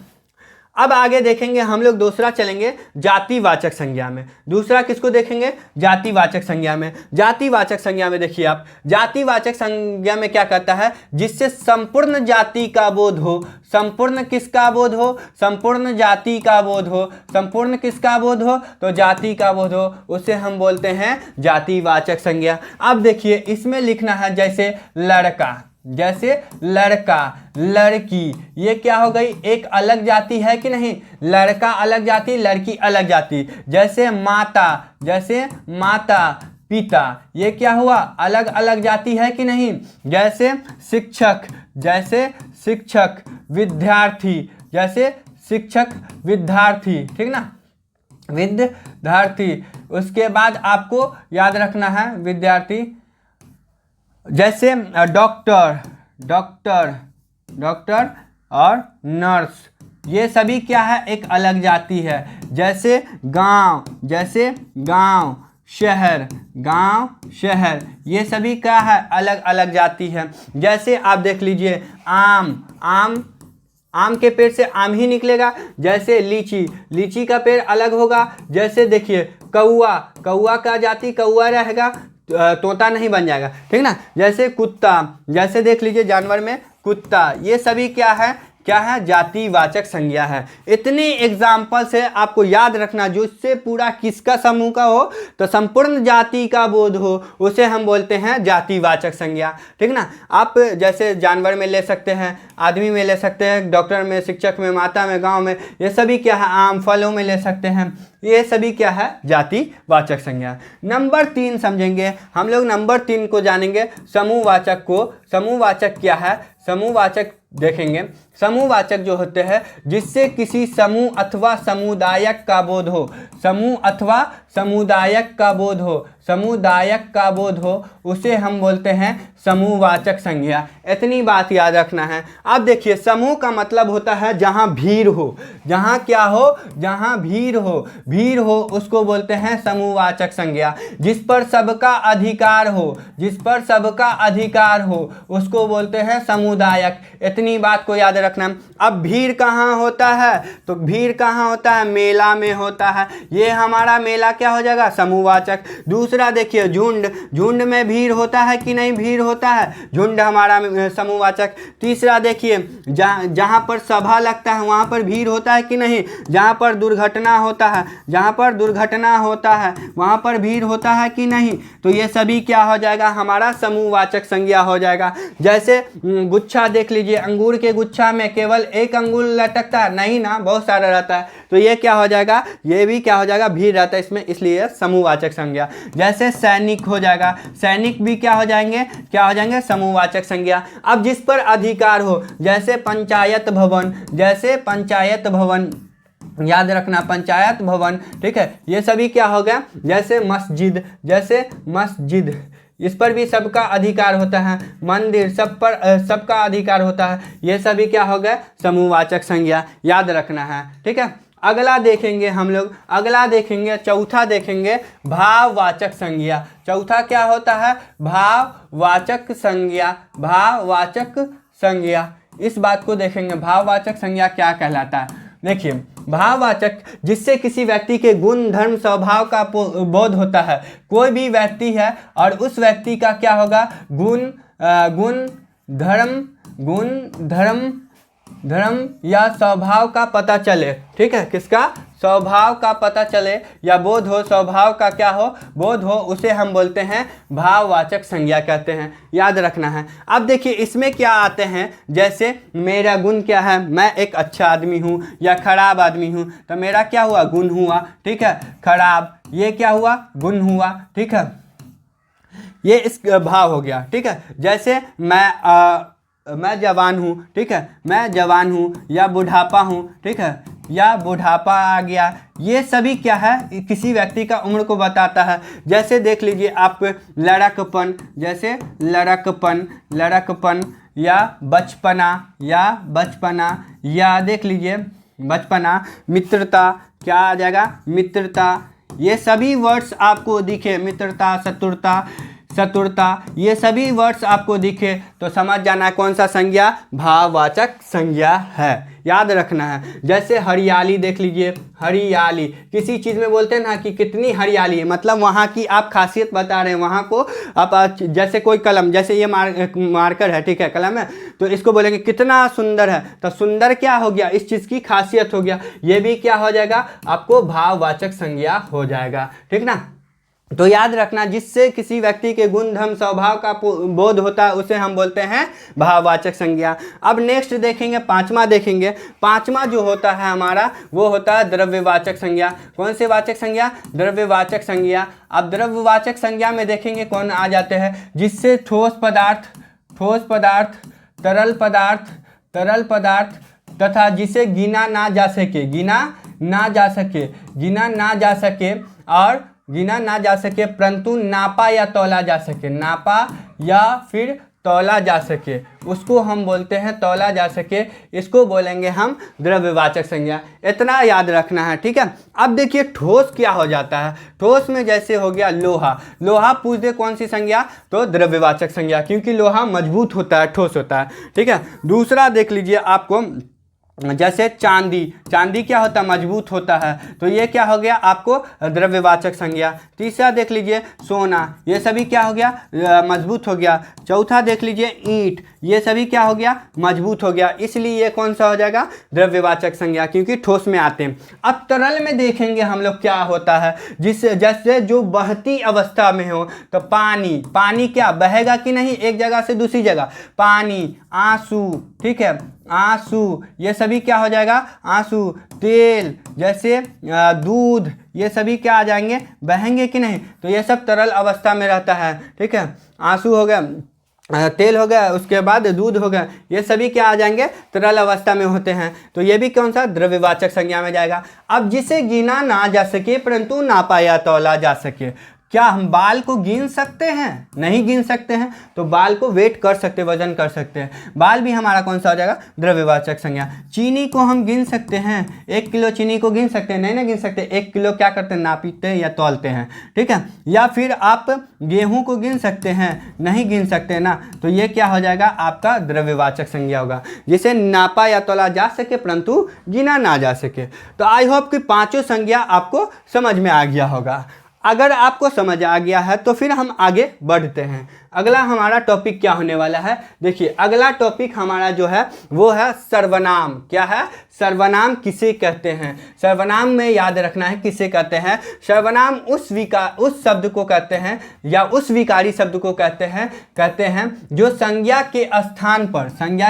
अब आगे देखेंगे हम लोग, दूसरा चलेंगे जातिवाचक संज्ञा में। दूसरा किसको देखेंगे, जातिवाचक संज्ञा में। जातिवाचक संज्ञा में देखिए आप, जातिवाचक संज्ञा में क्या कहता है, जिससे संपूर्ण जाति का बोध हो। संपूर्ण किसका बोध हो, संपूर्ण जाति का बोध हो। संपूर्ण किसका बोध हो, तो जाति का बोध हो, उसे हम बोलते हैं जातिवाचक संज्ञा। अब देखिए इसमें लिखना है, जैसे लड़का, जैसे लड़का, लड़की, ये क्या हो गई, एक अलग जाति है कि नहीं। लड़का अलग जाति, लड़की अलग जाति। जैसे माता, जैसे माता, पिता, ये क्या हुआ, अलग अलग जाति है कि नहीं। जैसे शिक्षक, जैसे शिक्षक, विद्यार्थी, जैसे शिक्षक विद्यार्थी, ठीक ना, विद्यार्थी। उसके बाद आपको याद रखना है विद्यार्थी। जैसे डॉक्टर, डॉक्टर, डॉक्टर और नर्स, ये सभी क्या है, एक अलग जाति है। जैसे गांव, जैसे गांव, शहर, गांव, शहर, ये सभी क्या है, अलग अलग जाति है। जैसे आप देख लीजिए आम, आम, आम के पेड़ से आम ही निकलेगा। जैसे लीची, लीची का पेड़ अलग होगा। जैसे देखिए कौआ, कौआ का जाति कौआ रहेगा, तोता नहीं बन जाएगा, ठीक ना। जैसे कुत्ता, जैसे देख लीजिए जानवर में कुत्ता, ये सभी क्या है, क्या है, जातिवाचक संज्ञा है। इतनी एग्जाम्पल से आपको याद रखना, जो इससे पूरा किसका समूह का हो, तो संपूर्ण जाति का बोध हो, उसे हम बोलते हैं जातिवाचक संज्ञा, ठीक ना। आप जैसे जानवर में ले सकते हैं, आदमी में ले सकते हैं, डॉक्टर में, शिक्षक में, माता में, गांव में, ये सभी क्या है, आम फलों में ले सकते हैं, ये सभी क्या है, जातिवाचक संज्ञा। नंबर 3 समझेंगे हम लोग, नंबर 3 को जानेंगे, समूहवाचक को। समूहवाचक क्या है, समूहवाचक देखेंगे। समूहवाचक जो होते हैं जिससे किसी समूह अथवा समुदायक का बोध हो, समूह अथवा समुदायक का बोध हो, समुदायक का बोध हो, उसे हम बोलते हैं समूहवाचक संज्ञा। इतनी बात याद रखना है। अब देखिए समूह का मतलब होता है जहां भीड़ हो, जहां क्या हो, जहां भीड़ हो, भीड़ हो, उसको बोलते हैं समूहवाचक संज्ञा। जिस पर सबका अधिकार हो, जिस पर सबका अधिकार हो, उसको बोलते हैं समुदायक। इतनी बात को याद रखना। अब भीड़ कहाँ होता है, तो भीड़ कहाँ होता है, मेला में होता है, ये हमारा मेला क्या हो जाएगा, समूहवाचक। दूसरा देखिए झुंड, झुंड में भीड़ होता है कि नहीं, भीड़ होता है, झुंड हमारा समूहवाचक। तीसरा देखिए जहाँ पर सभा लगता है वहाँ पर भीड़ होता है कि नहीं, जहाँ पर दुर्घटना होता है, जहाँ पर दुर्घटना होता है वहाँ पर भीड़ होता है कि नहीं, तो ये सभी क्या हो जाएगा, हमारा समूहवाचक संज्ञा हो जाएगा। जैसे गुच्छा देख लीजिए, अंगूर के गुच्छा में केवल एक अंगूर लटकता है नहीं ना, बहुत सारा रहता है, तो ये क्या हो जाएगा, ये भी क्या हो जाएगा, भीड़ रहता है इसमें, इसलिए समूहवाचक संज्ञा। जैसे सैनिक हो जाएगा, सैनिक भी क्या हो जाएंगे, क्या हो जाएंगे, समूहवाचक संज्ञा। अब जिस पर अधिकार हो, जैसे पंचायत भवन, जैसे पंचायत भवन, याद रखना पंचायत भवन, ठीक है, ये सभी क्या हो गया। जैसे मस्जिद, जैसे मस्जिद, इस पर भी सबका अधिकार होता है। मंदिर, सब पर सबका अधिकार होता है, ये सभी क्या हो गए, समूहवाचक संज्ञा, याद रखना है, ठीक है। अगला देखेंगे हम लोग, अगला देखेंगे, चौथा देखेंगे भाववाचक संज्ञा। चौथा क्या होता है, भाववाचक संज्ञा, भाववाचक संज्ञा। इस बात को देखेंगे, भाववाचक संज्ञा क्या कहलाता है। देखिए भाववाचक जिससे किसी व्यक्ति के गुण धर्म स्वभाव का बोध होता है। कोई भी व्यक्ति है और उस व्यक्ति का क्या होगा, गुण धर्म या स्वभाव का पता चले, ठीक है, किसका, स्वभाव का पता चले या बोध हो, स्वभाव का क्या हो, बोध हो, उसे हम बोलते हैं भाववाचक संज्ञा कहते हैं, याद रखना है। अब देखिए इसमें क्या आते हैं, जैसे मेरा गुण क्या है, मैं एक अच्छा आदमी हूँ या खराब आदमी हूँ, तो मेरा क्या हुआ, गुण हुआ, ठीक है, खराब, ये क्या हुआ, गुण हुआ, ठीक है, ये इस भाव हो गया, ठीक है। जैसे मैं जवान हूँ, ठीक है, मैं जवान हूँ, या बुढ़ापा हूँ, ठीक है, या बुढ़ापा आ गया, ये सभी क्या है, किसी व्यक्ति का उम्र को बताता है। जैसे देख लीजिए आप लड़कपन, जैसे लड़कपन या बचपना, या देख लीजिए बचपना, मित्रता, क्या आ जाएगा, मित्रता, ये सभी वर्ड्स आपको दिखे, मित्रता, चतुरता, ये सभी वर्ड्स आपको दिखे तो समझ जाना है कौन सा संज्ञा, भाववाचक संज्ञा है, याद रखना है। जैसे हरियाली देख लीजिए, हरियाली, किसी चीज़ में बोलते हैं ना कि कितनी हरियाली है, मतलब वहाँ की आप खासियत बता रहे हैं, वहाँ को आप, जैसे कोई कलम, जैसे ये मार्कर है, ठीक है, कलम है, तो इसको बोलेंगे कितना सुंदर है, तो सुंदर क्या हो गया, इस चीज़ की खासियत हो गया, ये भी क्या हो जाएगा, आपको भाववाचक संज्ञा हो जाएगा, ठीक ना। तो याद रखना, जिससे किसी व्यक्ति के गुण धर्म स्वभाव का बोध होता है उसे हम बोलते हैं भाववाचक संज्ञा। अब नेक्स्ट देखेंगे, पांचवा देखेंगे। पांचवा जो होता है हमारा वो होता है द्रव्यवाचक संज्ञा। कौन से वाचक संज्ञा? द्रव्यवाचक संज्ञा। अब द्रव्यवाचक संज्ञा में देखेंगे कौन आ जाते हैं, जिससे ठोस पदार्थ, तरल पदार्थ तथा जिसे गिना ना जा सके परंतु नापा या तौला जा सके, उसको हम बोलते हैं तौला जा सके, इसको बोलेंगे हम द्रव्यवाचक संज्ञा। इतना याद रखना है, ठीक है। अब देखिए ठोस क्या हो जाता है। ठोस में जैसे हो गया लोहा पूछ दे कौन सी संज्ञा, तो द्रव्यवाचक संज्ञा, क्योंकि लोहा मजबूत होता है, ठोस होता है, ठीक है। दूसरा देख लीजिए आपको, जैसे चांदी क्या होता है? मजबूत होता है, तो ये क्या हो गया आपको? द्रव्यवाचक संज्ञा। तीसरा देख लीजिए सोना, ये सभी क्या हो गया? मजबूत हो गया। चौथा देख लीजिए ईंट, ये सभी क्या हो गया? मजबूत हो गया, इसलिए ये कौन सा हो जाएगा? द्रव्यवाचक संज्ञा, क्योंकि ठोस में आते हैं। अब तरल में देखेंगे हम लोग क्या होता है, जिससे जैसे जो बहती अवस्था में हो, तो पानी क्या बहेगा कि नहीं एक जगह से दूसरी जगह? पानी, आंसू, ठीक है, आंसू, ये सभी क्या हो जाएगा? आंसू, तेल, जैसे दूध, ये सभी क्या आ जाएंगे? बहेंगे कि नहीं? तो ये सब तरल अवस्था में रहता है, ठीक है। आंसू हो गया, तेल हो गया, उसके बाद दूध हो गया, ये सभी क्या आ जाएंगे? तरल अवस्था में होते हैं, तो ये भी कौन सा? द्रव्यवाचक संज्ञा में जाएगा। अब जिसे गिना ना जा सके परंतु नापा या तौला जा सके, क्या हम बाल को गिन सकते हैं? नहीं गिन सकते हैं, तो बाल को वेट कर सकते, वजन कर सकते हैं, बाल भी हमारा कौन सा हो जाएगा? द्रव्यवाचक संज्ञा। चीनी को हम गिन सकते हैं, 1 किलो चीनी को गिन सकते हैं? नहीं ना गिन सकते। 1 किलो क्या करते हैं? नापते हैं या तौलते हैं, ठीक है। या फिर आप गेहूं को गिन सकते हैं? नहीं गिन सकते ना, तो ये क्या हो जाएगा? आपका द्रव्यवाचक संज्ञा होगा, जिसे नापा या तौला जा सके परंतु गिना ना जा सके। तो आई होप कि पांचों संज्ञा आपको समझ में आ गया होगा। अगर आपको समझ आ गया है तो फिर हम आगे बढ़ते हैं। अगला हमारा टॉपिक क्या होने वाला है? देखिए अगला टॉपिक हमारा जो है वो है सर्वनाम। क्या है? सर्वनाम किसे कहते हैं? सर्वनाम में याद रखना है किसे कहते हैं। सर्वनाम उस शब्द को कहते हैं या उस विकारी शब्द को कहते हैं जो संज्ञा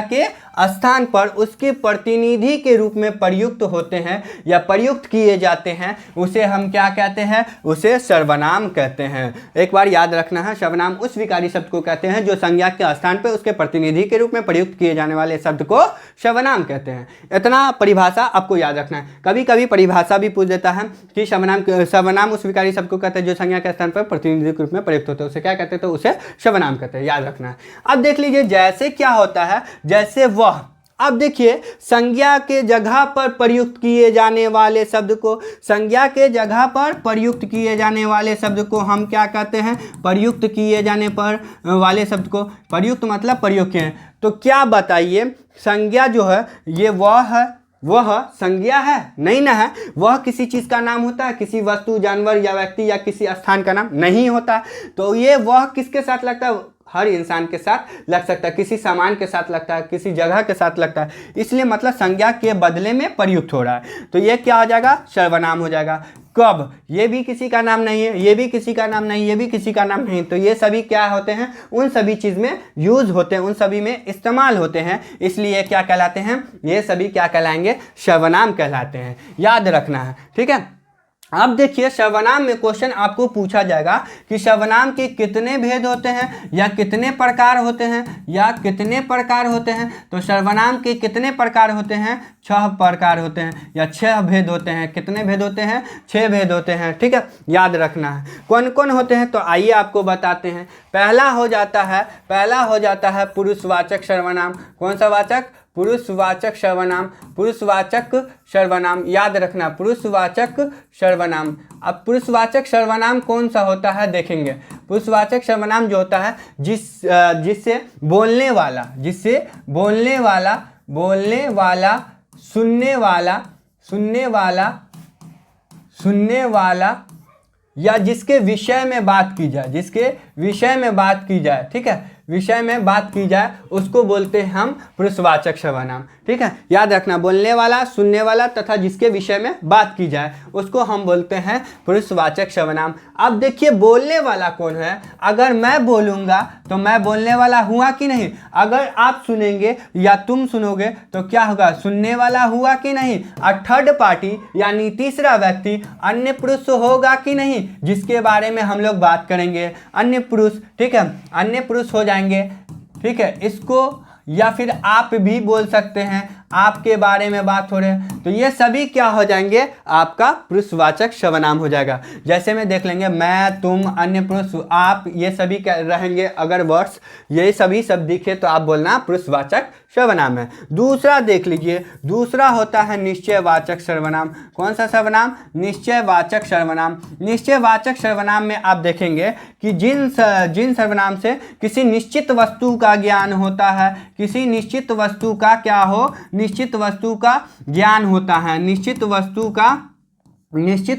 के स्थान पर उसके प्रतिनिधि के रूप में प्रयुक्त होते हैं या प्रयुक्त किए जाते हैं, उसे हम क्या कहते हैं? उसे सर्वनाम कहते हैं। एक बार याद रखना है, सर्वनाम उस विकारी शब्द को कहते हैं जो संज्ञा के स्थान पर उसके प्रतिनिधि के रूप में प्रयुक्त किए जाने वाले शब्द को सर्वनाम कहते हैं। इतना परिभाषा आपको याद रखना है। कभी कभी परिभाषा भी पूछ देता है कि सर्वनाम उस विकारी शब्द को कहते हैं जो संज्ञा के स्थान पर प्रतिनिधि के रूप में प्रयुक्त होते हैं, उसे क्या कहते हैं? तो उसे सर्वनाम कहते हैं, याद रखना है। अब देख लीजिए जैसे क्या होता है, जैसे वह। अब देखिए संज्ञा के जगह पर प्रयुक्त किए जाने वाले शब्द को, संज्ञा के जगह पर प्रयुक्त किए जाने वाले शब्द को हम क्या कहते हैं? प्रयुक्त किए जाने पर वाले शब्द को, प्रयुक्त मतलब प्रयोग किए। तो क्या बताइए, संज्ञा जो है ये वह संज्ञा है? नहीं ना है। वह किसी चीज़ का नाम होता है? किसी वस्तु, जानवर या व्यक्ति या किसी स्थान का नाम नहीं होता। तो ये वह किसके साथ लगता है? हर इंसान के साथ लग सकता है, किसी सामान के साथ लगता है, किसी जगह के साथ लगता है, इसलिए मतलब संज्ञा के बदले में प्रयुक्त हो रहा है, तो ये क्या हो जाएगा? सर्वनाम हो जाएगा। कब? ये भी किसी का नाम नहीं है, ये भी किसी का नाम नहीं, ये भी किसी का नाम नहीं, तो ये सभी क्या होते हैं? उन सभी चीज़ में यूज होते हैं, उन सभी में इस्तेमाल होते हैं, इसलिए क्या कहलाते हैं? ये सभी क्या कहलाएंगे? सर्वनाम कहलाते हैं, याद रखना है, ठीक है। अब देखिए सर्वनाम में क्वेश्चन आपको पूछा जाएगा कि सर्वनाम के कितने भेद होते हैं या कितने प्रकार होते हैं या कितने प्रकार होते हैं। तो सर्वनाम के कितने प्रकार होते हैं? 6 प्रकार होते हैं या 6 भेद होते हैं। कितने भेद होते हैं? 6 भेद होते हैं, ठीक है, याद रखना है। कौन कौन होते हैं? तो आइए आपको बताते हैं। पहला हो जाता है पुरुषवाचक सर्वनाम। कौन सा वाचक? पुरुषवाचक सर्वनाम। पुरुषवाचक सर्वनाम, याद रखना, पुरुषवाचक सर्वनाम। अब पुरुषवाचक सर्वनाम कौन सा होता है देखेंगे। पुरुषवाचक सर्वनाम जो होता है जिससे बोलने वाला, सुनने वाला या जिसके विषय में बात की जाए, ठीक है, विषय में बात की जाए उसको बोलते हैं हम पुरुषवाचक सर्वनाम। ठीक है, याद रखना, बोलने वाला, सुनने वाला तथा जिसके विषय में बात की जाए उसको हम बोलते हैं पुरुषवाचक सर्वनाम। अब देखिए बोलने वाला कौन है। अगर मैं बोलूँगा तो मैं बोलने वाला हुआ कि नहीं। अगर आप सुनेंगे या तुम सुनोगे तो क्या होगा, सुनने वाला हुआ कि नहीं। और थर्ड पार्टी यानी तीसरा व्यक्ति अन्य पुरुष होगा कि नहीं, जिसके बारे में हम लोग बात करेंगे, अन्य पुरुष। ठीक है, अन्य पुरुष हो जाएंगे। ठीक है, इसको या फिर आप भी बोल सकते हैं, आपके बारे में बात हो रहे हैं, तो ये सभी क्या हो जाएंगे, आपका पुरुषवाचक सर्वनाम हो जाएगा। जैसे में देख लेंगे, मैं, तुम, अन्य पुरुष, आप, ये सभी क्या रहेंगे। अगर वर्ड्स ये सभी सब दिखे तो आप बोलना पुरुषवाचक सर्वनाम है। दूसरा देख लीजिए, दूसरा होता है निश्चयवाचक सर्वनाम। कौन सा सर्वनाम, निश्चयवाचक सर्वनाम। निश्चयवाचक सर्वनाम में आप देखेंगे कि जिन सर्वनाम से किसी निश्चित वस्तु का ज्ञान होता है, किसी निश्चित वस्तु का क्या हो, निश्चित वस्तु का ज्ञान होता है, निश्चित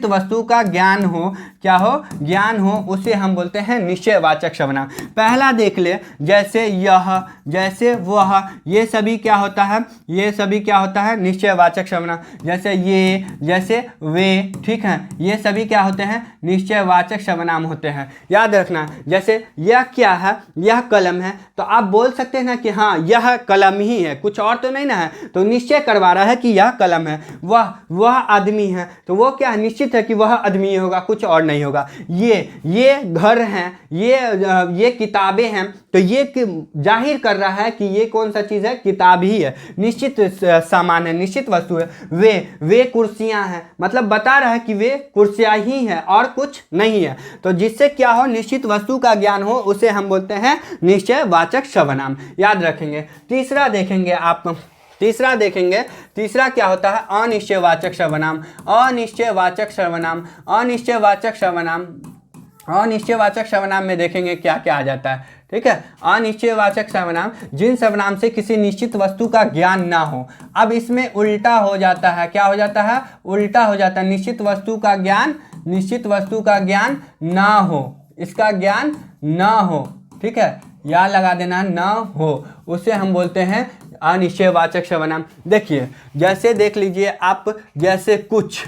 वस्तु का ज्ञान हो, क्या हो, ज्ञान हो, उसे हम बोलते हैं निश्चयवाचक सर्वनाम। पहला देख ले, जैसे यह, जैसे वह, ये सभी क्या होता है, ये सभी क्या होता है, निश्चयवाचक सर्वनाम। जैसे ये, जैसे वे, ठीक है, ये सभी क्या होते हैं, निश्चयवाचक सर्वनाम होते हैं। याद रखना, जैसे यह क्या है, यह कलम है, तो आप बोल सकते हैं ना कि हाँ यह कलम ही है, कुछ और तो नहीं ना है, तो निश्चय करवा रहा है कि यह कलम है। वह आदमी है, तो वो क्या है, निश्चित है कि वह आदमी होगा, कुछ और नहीं होगा। ये घर हैं, ये किताबें हैं, तो ये जाहिर कर रहा है कि ये कौन सा चीज़ है, किताब ही है, निश्चित सामान है, निश्चित वस्तु है। वे कुर्सियां हैं, मतलब बता रहा है कि वे कुर्सियां ही हैं और कुछ नहीं है। तो जिससे क्या हो, निश्चित वस्तु का ज्ञान हो, उसे हम बोलते हैं निश्चयवाचक सर्वनाम। याद रखेंगे। तीसरा देखेंगे आप, तीसरा देखेंगे, तीसरा क्या होता है, अनिश्चयवाचक सर्वनाम। अनिश्चयवाचक सर्वनाम, अनिश्चयवाचक सर्वनाम, अनिश्चयवाचक सर्वनाम में देखेंगे क्या क्या आ जाता है। ठीक है, अनिश्चयवाचक सर्वनाम, जिन सर्वनाम से किसी निश्चित वस्तु का ज्ञान ना हो। अब इसमें उल्टा हो जाता है, क्या हो जाता है, उल्टा हो जाता है, निश्चित वस्तु का ज्ञान, निश्चित वस्तु का ज्ञान ना हो, इसका ज्ञान ना हो। ठीक है, या लगा देना, ना हो, उसे हम बोलते हैं अनिश्चयवाचक सर्वनाम। देखिए, जैसे देख लीजिए आप, जैसे कुछ,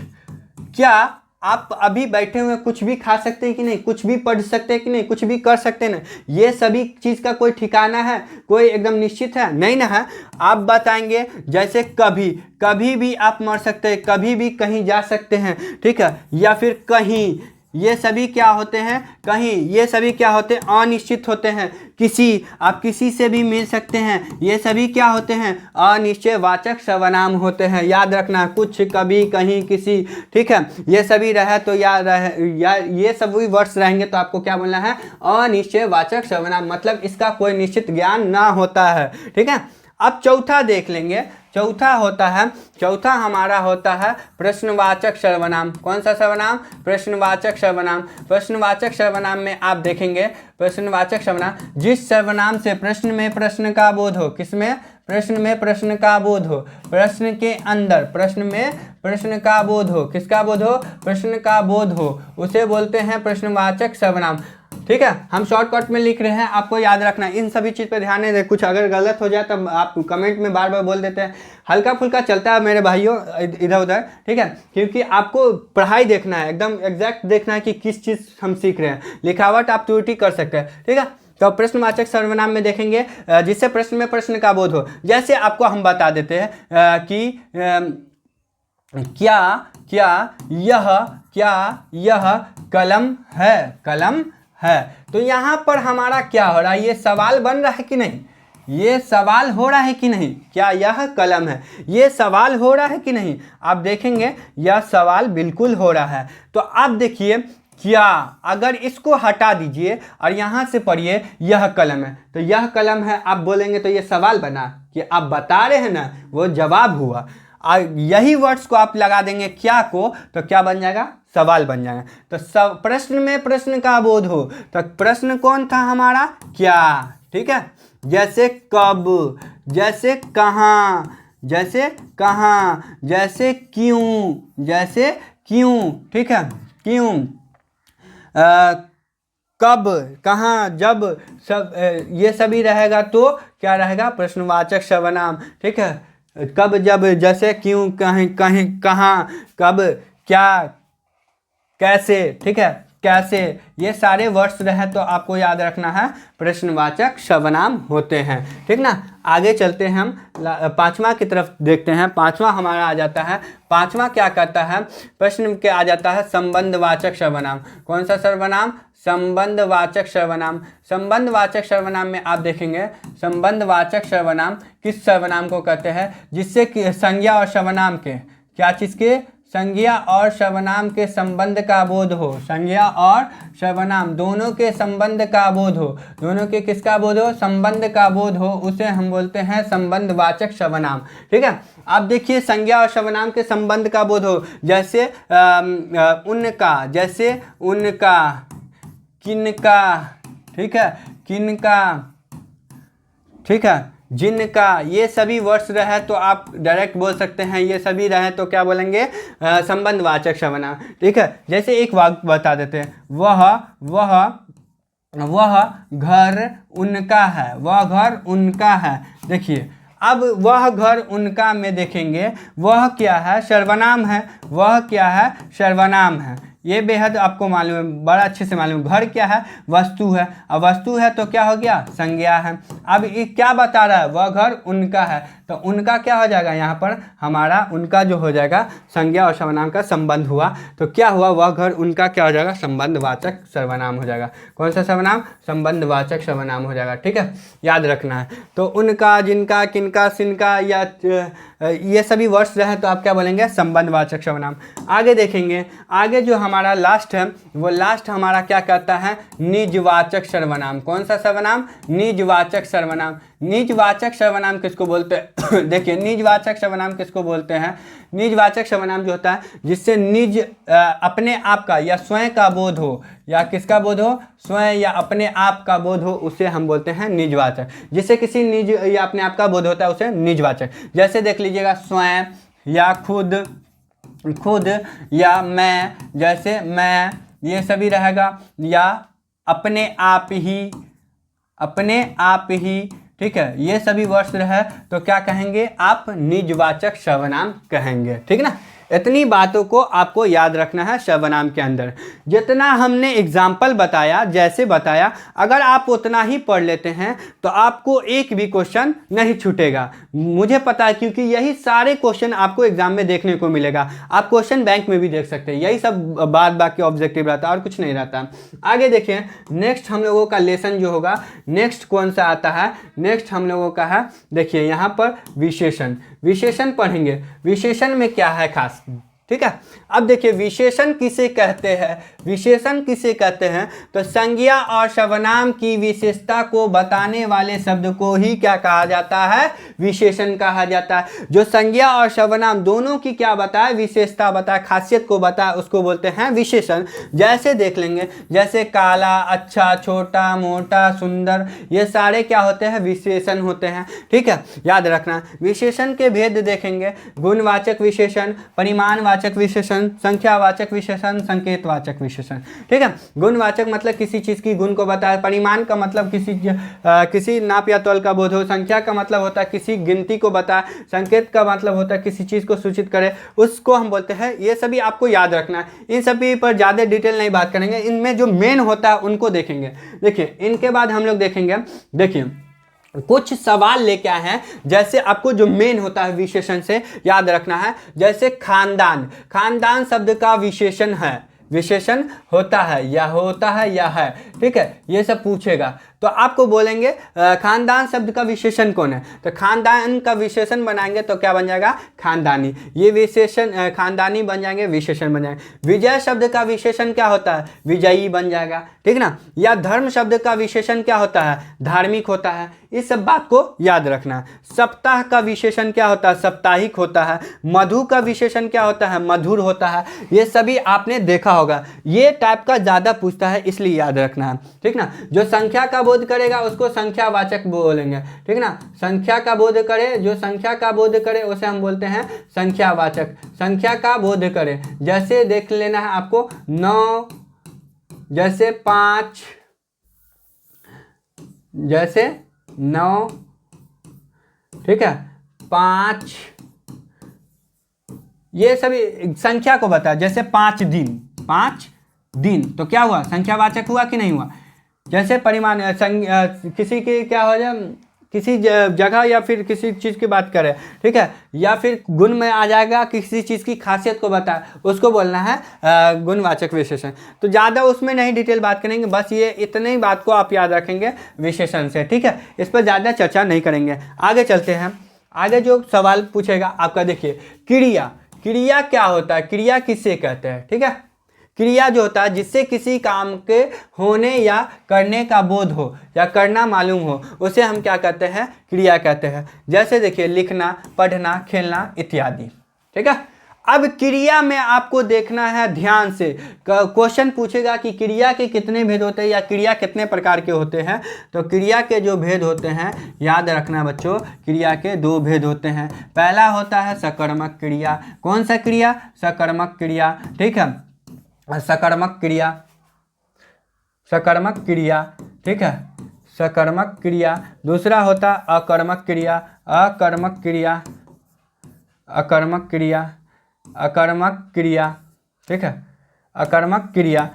क्या आप अभी बैठे हुए कुछ भी खा सकते हैं कि नहीं, कुछ भी पढ़ सकते हैं कि नहीं, कुछ भी कर सकते हैं ना। ये सभी चीज़ का कोई ठिकाना है, कोई एकदम निश्चित है नहीं ना है। आप बताएंगे, जैसे कभी भी आप मर सकते हैं, कभी भी कहीं जा सकते हैं। ठीक है, या फिर कहीं, ये सभी क्या होते हैं, कहीं, ये सभी क्या होते हैं, अनिश्चित होते हैं। आप किसी से भी मिल सकते हैं, ये सभी क्या होते हैं, अनिश्चयवाचक सर्वनाम होते हैं। याद रखना, कुछ, कभी, कहीं, किसी। ठीक है, ये सभी रहे तो या ये सभी वर्ड्स रहेंगे तो आपको क्या बोलना है, अनिश्चयवाचक सर्वनाम, मतलब इसका कोई निश्चित ज्ञान ना होता है। ठीक है, अब चौथा देख लेंगे। चौथा हमारा होता है प्रश्नवाचक सर्वनाम। कौन सा सर्वनाम, प्रश्नवाचक सर्वनाम। प्रश्नवाचक सर्वनाम में आप देखेंगे, प्रश्नवाचक सर्वनाम, जिस सर्वनाम से प्रश्न में प्रश्न का बोध हो। किसमें, प्रश्न में प्रश्न का बोध हो, प्रश्न के अंदर प्रश्न में प्रश्न का बोध हो, किसका बोध हो, प्रश्न का बोध हो, उसे बोलते हैं प्रश्नवाचक सर्वनाम। ठीक है, हम शॉर्टकट में लिख रहे हैं, आपको याद रखना, इन सभी चीज़ पे ध्यान नहीं दे। कुछ अगर गलत हो जाए तब आप कमेंट में बार बार बोल देते हैं, हल्का फुल्का चलता है मेरे भाइयों इधर उधर। ठीक है, क्योंकि आपको पढ़ाई देखना है, एकदम एग्जैक्ट देखना है कि किस चीज़ हम सीख रहे हैं। लिखावट आप त्रुटि कर सकते हैं। ठीक है, तो प्रश्नवाचक सर्वनाम में देखेंगे जिससे प्रश्न में प्रश्न का बोध हो। जैसे आपको हम बता देते हैं कि क्या यह कलम है। तो यहाँ पर हमारा क्या हो रहा है, ये सवाल बन रहा है कि नहीं, ये सवाल हो रहा है कि नहीं, क्या यह कलम है, ये सवाल हो रहा है कि नहीं। आप देखेंगे यह सवाल बिल्कुल हो रहा है। तो आप देखिए, क्या, अगर इसको हटा दीजिए और यहाँ से पढ़िए यह कलम है, तो यह कलम है आप बोलेंगे तो ये सवाल बना, कि आप बता रहे हैं ना, वो जवाब हुआ। यही वर्ड्स को आप लगा देंगे क्या को, तो क्या बन जाएगा, सवाल बन जाएगा। तो प्रश्न में प्रश्न का बोध हो, तो प्रश्न कौन था हमारा, क्या। ठीक है, जैसे कब, जैसे कहाँ, जैसे क्यों। ठीक है, क्यों, कब, कहाँ, जब, सब ये सभी रहेगा तो क्या रहेगा, प्रश्नवाचक सर्वनाम। ठीक है, कब, जब, जैसे, क्यों, कहीं, कहीं, कहाँ, कब, क्या, कैसे। ठीक है, कैसे, ये सारे वर्ड्स रहे तो आपको याद रखना है प्रश्नवाचक सर्वनाम होते हैं। ठीक ना, आगे चलते हैं हम पांचवा की तरफ देखते हैं। पांचवा हमारा आ जाता है, पांचवा क्या करता है, प्रश्न के आ जाता है संबंधवाचक सर्वनाम। कौन सा सर्वनाम, संबंधवाचक सर्वनाम। संबंधवाचक सर्वनाम में आप देखेंगे, संबंधवाचक सर्वनाम किस सर्वनाम को कहते हैं, जिससे कि संज्ञा और सर्वनाम के, क्या चीज के, संज्ञा और सर्वनाम के संबंध का बोध हो। संज्ञा और सर्वनाम दोनों के संबंध का बोध हो, दोनों के किसका बोध हो, संबंध का बोध हो, उसे हम बोलते हैं संबंधवाचक सर्वनाम। ठीक है, आप देखिए संज्ञा और सर्वनाम के संबंध का बोध हो, जैसे उनका, जैसे उनका, किनका। ठीक है, किनका। ठीक है, जिनका, ये सभी वर्ड्स रहे तो आप डायरेक्ट बोल सकते हैं, ये सभी रहे तो क्या बोलेंगे, संबंधवाचक सर्वनाम। ठीक है, जैसे एक वाक्य बता देते हैं, वह घर उनका है, वह घर उनका है। देखिए, अब वह घर उनका में देखेंगे, वह क्या है, सर्वनाम है, वह क्या है, सर्वनाम है। ये बेहद आपको मालूम है, बड़ा अच्छे से मालूम है। घर क्या है, वस्तु है, अब वस्तु है तो क्या हो गया, संज्ञा है। अब ये क्या बता रहा है, वह घर उनका है, तो उनका क्या हो जाएगा, यहाँ पर हमारा उनका जो हो जाएगा संज्ञा और सर्वनाम का संबंध हुआ, तो क्या हुआ, वह घर उनका क्या हो जाएगा, संबंधवाचक सर्वनाम हो जाएगा। कौन सा सर्वनाम, संबंधवाचक सर्वनाम हो जाएगा। ठीक है, याद रखना है। तो उनका, जिनका, किनका, सिनका, या ये सभी वर्ड्स रहे तो आप क्या बोलेंगे, संबंधवाचक सर्वनाम। आगे देखेंगे, आगे जो हमारा लास्ट है, वो लास्ट हमारा क्या कहता है, निजवाचक सर्वनाम। कौन सा सर्वनाम, निजवाचक सर्वनाम। निजवाचक सर्वनाम किसको बोलते हैं देखिए, निजवाचक सर्वनाम किसको बोलते हैं, निजवाचक सर्वनाम जो होता है जिससे निज अपने आप का या स्वयं का बोध हो, या किसका बोध हो, स्वयं या अपने आप का बोध हो, उसे हम बोलते हैं निजवाचक। जिससे किसी निज या अपने आप का बोध होता है उसे निजवाचक। जैसे देख लीजिएगा, स्वयं या खुद, खुद या मैं, जैसे मैं, ये सभी रहेगा, या अपने आप ही, अपने आप ही। ठीक है, ये सभी वर्ड्स रहे तो क्या कहेंगे आप, निजवाचक सर्वनाम कहेंगे। ठीक ना, इतनी बातों को आपको याद रखना है सर्वनाम के अंदर। जितना हमने एग्जाम्पल बताया, जैसे बताया, अगर आप उतना ही पढ़ लेते हैं तो आपको एक भी क्वेश्चन नहीं छूटेगा। मुझे पता है, क्योंकि यही सारे क्वेश्चन आपको एग्जाम में देखने को मिलेगा। आप क्वेश्चन बैंक में भी देख सकते हैं, यही सब बाद बाकी ऑब्जेक्टिव रहता है और कुछ नहीं रहता। आगे देखिए, नेक्स्ट हम लोगों का लेसन जो होगा, नेक्स्ट कौन सा आता है, नेक्स्ट हम लोगों का है, देखिए यहाँ पर विशेषण। विशेषण पढ़ेंगे, विशेषण में क्या है खास। ठीक है, अब देखिए विशेषण किसे कहते हैं, विशेषण किसे कहते हैं, तो संज्ञा और सर्वनाम की विशेषता को बताने वाले शब्द को ही क्या कहा जाता है, विशेषण कहा जाता है। जो संज्ञा और सर्वनाम दोनों की क्या बताए, विशेषता बताए, खासियत को बताए, उसको बोलते हैं विशेषण। जैसे देख लेंगे, जैसे काला, अच्छा, छोटा, मोटा, सुंदर, ये सारे क्या होते हैं, विशेषण होते हैं। ठीक है, याद रखना। विशेषण के भेद देखेंगे, गुणवाचक विशेषण, परिमाणवाचक विशेषण, संख्यावाचक विशेषण, संकेतवाचक विशेषण। ठीक है, गुणवाचक मतलब किसी चीज की गुण को बताए, परिमाण का मतलब किसी नाप या तौल का बोध हो, संख्या का मतलब होता है किसी गिनती को बताए, संकेत का मतलब होता है किसी चीज को सूचित करे, उसको हम बोलते हैं। ये सभी आपको याद रखना है, इन सभी पर ज्यादा डिटेल नहीं बात करेंगे, इनमें जो मेन होता है उनको देखेंगे। देखिए, इनके बाद हम लोग देखेंगे, देखिए कुछ सवाल लेके आए हैं, जैसे आपको जो मेन होता है विशेषण से याद रखना है। जैसे खानदान, खानदान शब्द का विशेषण है, विशेषण होता है या है। ठीक है, ये सब पूछेगा तो आपको बोलेंगे खानदान शब्द का विशेषण कौन है, तो खानदान का विशेषण बनाएंगे तो क्या बन जाएगा, खानदानी। ये विशेषण खानदानी बन जाएंगे, विशेषण बन जाएंगे। विजय शब्द का विशेषण क्या होता है, विजयी बन जाएगा। ठीक ना, या धर्म शब्द का विशेषण क्या होता है, धार्मिक होता है। इस सब बात को याद रखना। सप्ताह का विशेषण क्या होता है, साप्ताहिक होता है। मधु का विशेषण क्या होता है, मधुर होता है। ये सभी आपने देखा होगा, ये टाइप का ज्यादा पूछता है, इसलिए याद रखना है। ठीक ना, जो संख्या का बोध करेगा उसको संख्यावाचक बोलेंगे। ठीक ना, संख्या का बोध करे, जो संख्या का बोध करे उसे हम बोलते हैं संख्यावाचक। संख्या का बोध करे, जैसे देख लेना है आपको 9, जैसे 5, जैसे 9, ठीक है, 5, ये सभी संख्या को बता। जैसे 5 दिन, 5 दिन तो क्या हुआ, संख्यावाचक हुआ कि नहीं हुआ। जैसे परिमाण किसी की क्या हो जाए, किसी जगह या फिर किसी चीज़ की बात करें, ठीक है, या फिर गुण में आ जाएगा, किसी चीज़ की खासियत को बता, उसको बोलना है गुणवाचक विशेषण। तो ज़्यादा उसमें नहीं डिटेल बात करेंगे, बस ये इतने ही बात को आप याद रखेंगे विशेषण से, ठीक है। इस पर ज़्यादा चर्चा नहीं करेंगे। आगे चलते हैं। आगे जो सवाल पूछेगा आपका, देखिए क्रिया, क्रिया क्या होता है, क्रिया किसे कहते हैं, ठीक है। क्रिया जो होता है जिससे किसी काम के होने या करने का बोध हो या करना मालूम हो, उसे हम क्या कहते हैं, क्रिया कहते हैं। जैसे देखिए लिखना, पढ़ना, खेलना इत्यादि, ठीक है। अब क्रिया में आपको देखना है ध्यान से, क्वेश्चन पूछेगा कि क्रिया के कितने भेद होते हैं या क्रिया कितने प्रकार के होते हैं। तो क्रिया के जो भेद होते हैं याद रखना बच्चों, क्रिया के 2 भेद होते हैं। पहला होता है सकर्मक क्रिया। कौन सा क्रिया, सकर्मक क्रिया, ठीक है, सकर्मक क्रिया, सकर्मक क्रिया, ठीक है, सकर्मक क्रिया। दूसरा होता अकर्मक क्रिया, अकर्मक क्रिया, अकर्मक क्रिया, अकर्मक क्रिया, ठीक है, अकर्मक क्रिया।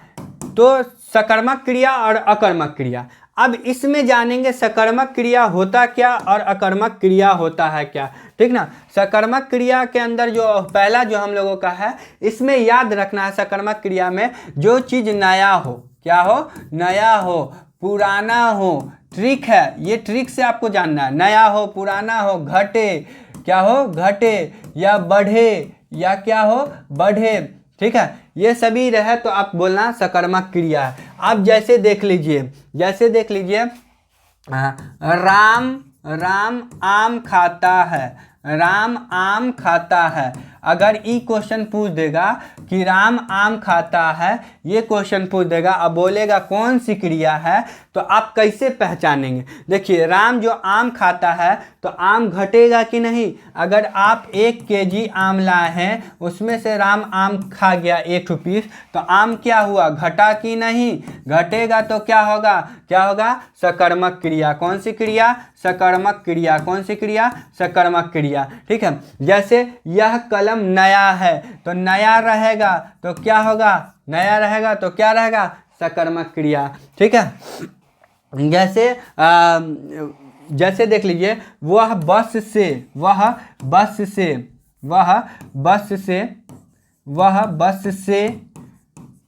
तो सकर्मक क्रिया और अकर्मक क्रिया। अब इसमें जानेंगे सकर्मक क्रिया होता क्या और अकर्मक क्रिया होता है क्या, ठीक ना। सकर्मक क्रिया के अंदर जो पहला जो हम लोगों का है, इसमें याद रखना है सकर्मक क्रिया में जो चीज़ नया हो, क्या हो, नया हो, पुराना हो, ट्रिक है, ये ट्रिक से आपको जानना है। नया हो, पुराना हो, घटे, क्या हो, घटे, या बढ़े, या क्या हो, बढ़े, ठीक है, ये सभी रहे तो आप बोलना सकर्मक क्रिया है। आप जैसे देख लीजिए, जैसे देख लीजिए, राम, राम आम खाता है, राम आम खाता है। अगर ये क्वेश्चन पूछ देगा कि राम आम खाता है, ये क्वेश्चन पूछ देगा, अब बोलेगा कौन सी क्रिया है, तो आप कैसे पहचानेंगे। देखिए राम जो आम खाता है तो आम घटेगा कि नहीं। अगर आप 1 केजी आम लाए हैं, उसमें से राम आम खा गया 1 पीस, तो आम क्या हुआ, घटा कि नहीं, घटेगा। तो क्या होगा, क्या होगा, सकर्मक क्रिया। कौन सी क्रिया, सकर्मक क्रिया। कौन सी क्रिया, सकर्मक क्रिया, ठीक है। जैसे यह कलम नया है, तो नया रहेगा तो क्या होगा, नया रहेगा तो क्या रहेगा, सकर्मक क्रिया, ठीक है। जैसे देख लीजिए, वह बस से, वह बस से, वह बस से, वह बस से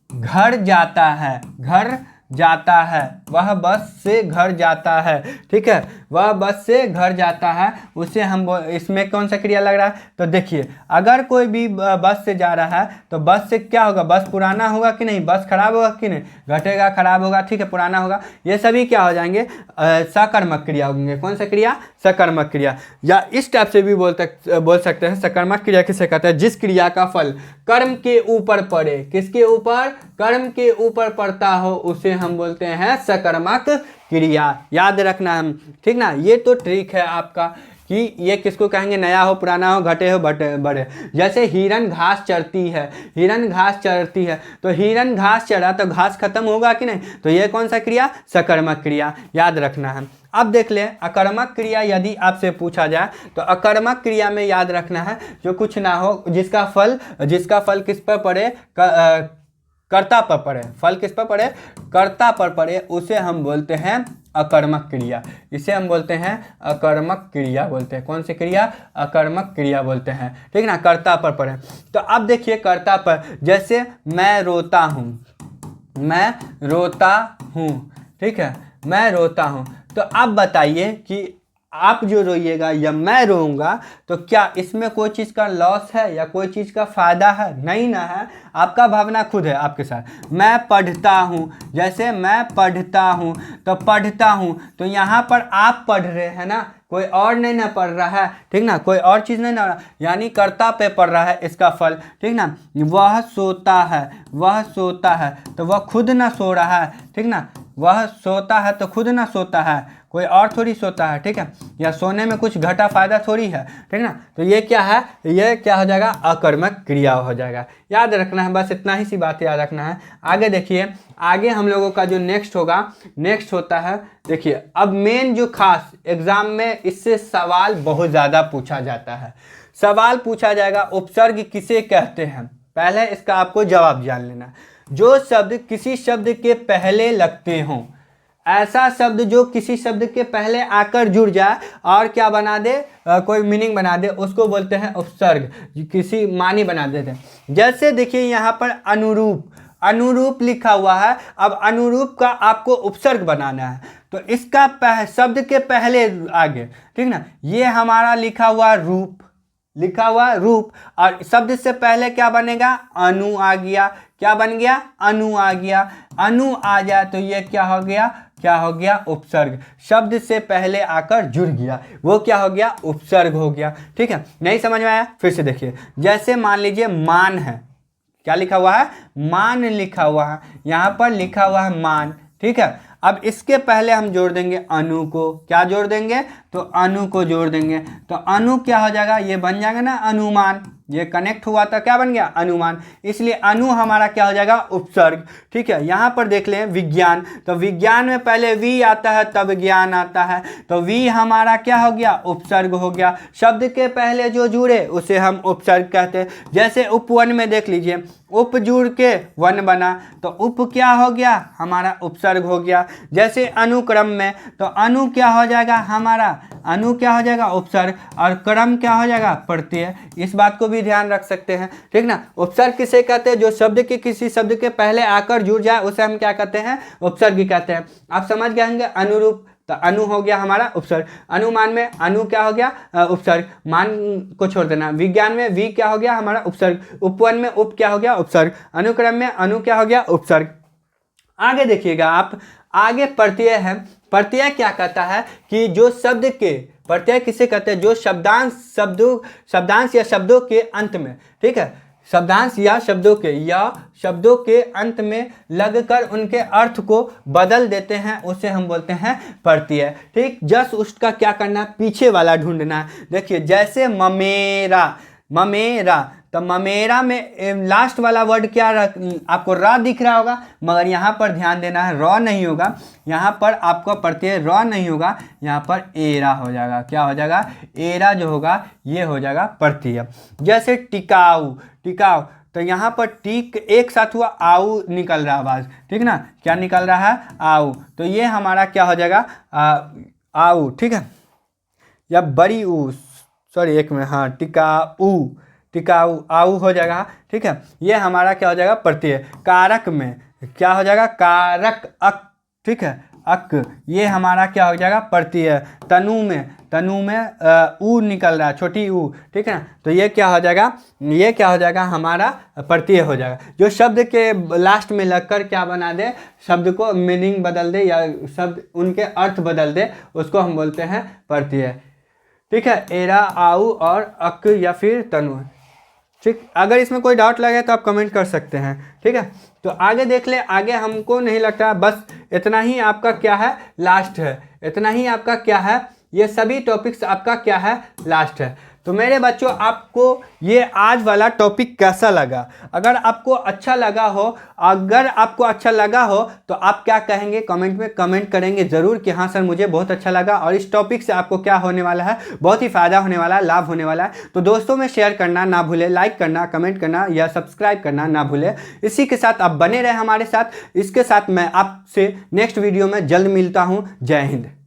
घर जाता है, घर जाता है, वह बस से घर जाता है, ठीक है, वह बस से घर जाता है। उसे हम इसमें कौन सा क्रिया लग रहा है, तो देखिए अगर कोई भी बस से जा रहा है तो बस से क्या होगा, बस पुराना होगा कि नहीं, बस खराब होगा कि नहीं, घटेगा, खराब होगा, ठीक है, पुराना होगा। ये सभी क्या हो जाएंगे, सकर्मक क्रिया होंगे। कौन सा क्रिया, सकर्मक क्रिया। या इस टाइप से भी बोल सकते हैं, सकर्मक क्रिया किसे कहते हैं, जिस क्रिया का फल कर्म के ऊपर पड़े, किसके ऊपर, कर्म के ऊपर पड़ता हो, उसे हम बोलते हैं सकर्मक क्रिया। याद रखना हम, ठीक ना। ये तो ट्रिक है आपका कि ये किसको कहेंगे, नया हो, पुराना हो, घटे हो, बढ़े। जैसे हिरन घास चरती है, हिरन घास चरती है, तो हिरन घास चरा तो घास खत्म होगा कि नहीं, तो ये कौन सा क्रिया, सकर्मक क्रिया। याद रखना है। अब देख लें अकर्मक क्रिया, यदि आपसे पूछा जाए तो अकर्मक क्रिया में याद रखना है जो कुछ ना हो, जिसका फल किस पर पड़े, कर्ता पर पड़े, फल किस पर पड़े, कर्ता पर पड़े, उसे हम बोलते हैं अकर्मक क्रिया। इसे हम बोलते हैं अकर्मक क्रिया बोलते हैं। कौन सी क्रिया, अकर्मक क्रिया बोलते हैं, ठीक ना, कर्ता पर पड़े। तो अब देखिए कर्ता पर, जैसे मैं रोता हूँ, मैं रोता हूँ, ठीक है, मैं रोता हूँ। तो आप बताइए कि आप जो रोइएगा या मैं रोऊंगा, तो क्या इसमें कोई चीज़ का लॉस है या कोई चीज़ का फ़ायदा है, नहीं ना है। आपका भावना खुद है आपके साथ। मैं पढ़ता हूँ, जैसे मैं पढ़ता हूँ, तो पढ़ता हूँ, तो यहाँ पर आप पढ़ रहे हैं ना, कोई और नहीं ना पढ़ रहा है, ठीक ना, कोई और चीज़ नहीं ना, यानी कर्ता पे पढ़ रहा है इसका फल, ठीक ना। वह सोता है, वह सोता है, तो वह खुद ना सो रहा है, ठीक ना, वह सोता है तो खुद ना सोता है, कोई और थोड़ी सोता है, ठीक है, या सोने में कुछ घटा फायदा थोड़ी है, ठीक ना। तो ये क्या है, ये क्या हो जाएगा, अकर्मक क्रिया हो जाएगा। याद रखना है, बस इतना ही सी बात याद रखना है। आगे देखिए, आगे हम लोगों का जो नेक्स्ट होगा, नेक्स्ट होता है, देखिए अब मेन जो खास एग्जाम में इससे सवाल बहुत ज़्यादा पूछा जाता है। सवाल पूछा जाएगा उपसर्ग किसे कहते हैं, पहले इसका आपको जवाब जान लेना। जो शब्द किसी शब्द के पहले लगते हों, ऐसा शब्द जो किसी शब्द के पहले आकर जुड़ जाए और क्या बना दे, कोई मीनिंग बना दे, उसको बोलते हैं उपसर्ग, किसी मानी बना देते हैं। जैसे देखिए यहाँ पर अनुरूप, अनुरूप लिखा हुआ है। अब अनुरूप का आपको उपसर्ग बनाना है, तो इसका शब्द के पहले आगे, ठीक ना, ये हमारा लिखा हुआ रूप, लिखा हुआ रूप, और शब्द से पहले क्या बनेगा, अनु आ गया। क्या बन गया, अनु आ गया। अनु आ जाए तो ये क्या हो गया, क्या हो गया, उपसर्ग। शब्द से पहले आकर जुड़ गया, वो क्या हो गया, उपसर्ग हो गया। ठीक है, नहीं समझ में आया, फिर से देखिए। जैसे मान लीजिए मान है, क्या लिखा हुआ है, मान लिखा हुआ है, यहाँ पर लिखा हुआ है मान, ठीक है। अब इसके पहले हम जोड़ देंगे अनु को, क्या जोड़ देंगे, तो अनु को जोड़ देंगे, तो अनु क्या हो जाएगा, ये बन जाएगा ना अनुमान, ये कनेक्ट हुआ तो क्या बन गया, अनुमान। इसलिए अनु हमारा क्या हो जाएगा, उपसर्ग। ठीक है, यहाँ पर देख लें विज्ञान, तो विज्ञान में पहले वी आता है तब ज्ञान आता है, तो वी हमारा क्या हो गया, उपसर्ग हो गया। शब्द के पहले जो जुड़े उसे हम उपसर्ग कहते हैं। जैसे उपवन में देख लीजिए, उप जुड़ के वन बना, तो उप क्या हो गया, हमारा उपसर्ग हो गया। जैसे अनुक्रम में, तो अनु क्या हो जाएगा हमारा, अनु क्या हो जाएगा, उपसर्ग, और क्रम क्या हो जाएगा, प्रत्यय। इस बात को भी ध्यान रख सकते हैं, ठीक ना। उपसर्ग किसे कहते हैं, जो शब्द के किसी शब्द के पहले आकर जुड़ जाए उसे हम क्या कहते हैं, उपसर्ग कहते हैं। आप समझ गए होंगे। अनुरूप, तो अनु हो गया हमारा उपसर्ग। अनुमान में अनु क्या हो गया, उपसर्ग, मान को छोड़ देना। विज्ञान में वी क्या हो गया हमारा, उपसर्ग। उपवन में उप क्या हो गया, उपसर्ग। अनुक्रम में अनु क्या हो गया, उपसर्ग। आगे देखिएगा आप, आगे प्रत्यय है। प्रत्यय क्या कहता है कि जो शब्द के, प्रत्यय किसे कहते हैं, जो शब्दांश या शब्दों के अंत में, ठीक है, शब्दांश या शब्दों के अंत में लगकर उनके अर्थ को बदल देते हैं, उसे हम बोलते हैं प्रत्यय। ठीक, जस्ट उसका क्या करना, पीछे वाला ढूंढना है। देखिए जैसे ममेरा, ममेरा, तो ममेरा में लास्ट वाला वर्ड क्या आपको र दिख रहा होगा, मगर यहाँ पर ध्यान देना है, र नहीं होगा, यहाँ पर आपको प्रत्यय र नहीं होगा, यहाँ पर एरा हो जाएगा। क्या हो जाएगा, एरा जो होगा ये हो जाएगा प्रत्यय। जैसे टिकाऊ, टिकाऊ, तो यहाँ पर टिक एक साथ हुआ, आऊ निकल रहा आवाज़, ठीक ना, क्या निकल रहा है, आऊ, तो ये हमारा क्या हो जाएगा, आऊ, ठीक है, या बड़ी ऊ, सॉरी एक में, हाँ, टिकाऊ, टिकाऊ, आऊ हो जाएगा, ठीक है। ये हमारा क्या हो जाएगा, प्रत्यय। कारक में क्या हो जाएगा, कारक, अक, ठीक है, अक, ये हमारा क्या हो जाएगा, प्रत्यय। तनु में, तनु में ऊ निकल रहा है, छोटी ऊ, ठीक है ना, तो ये क्या हो जाएगा, ये क्या हो जाएगा, हमारा प्रत्यय हो जाएगा। जो शब्द के लास्ट में लगकर क्या बना दे, शब्द को मीनिंग बदल दे या शब्द उनके अर्थ बदल दे, उसको हम बोलते हैं प्रत्यय। ठीक है, एरा, आऊ और अक या फिर तनु। ठीक, अगर इसमें कोई डाउट लगे तो आप कमेंट कर सकते हैं। ठीक है, तो आगे देख ले। आगे हमको नहीं लगता, बस इतना ही आपका क्या है, लास्ट है। इतना ही आपका क्या है, ये सभी टॉपिक्स आपका क्या है, लास्ट है। तो मेरे बच्चों, आपको ये आज वाला टॉपिक कैसा लगा? अगर आपको अच्छा लगा हो, अगर आपको अच्छा लगा हो तो आप क्या कहेंगे, कमेंट में कमेंट करेंगे ज़रूर कि हाँ सर मुझे बहुत अच्छा लगा, और इस टॉपिक से आपको क्या होने वाला है, बहुत ही फ़ायदा होने वाला है, लाभ होने वाला है। तो दोस्तों में शेयर करना ना भूलें, लाइक करना, कमेंट करना या सब्सक्राइब करना ना भूलें। इसी के साथ आप बने रहें हमारे साथ। इसके साथ मैं आपसे नेक्स्ट वीडियो में जल्द मिलता हूँ। जय हिंद।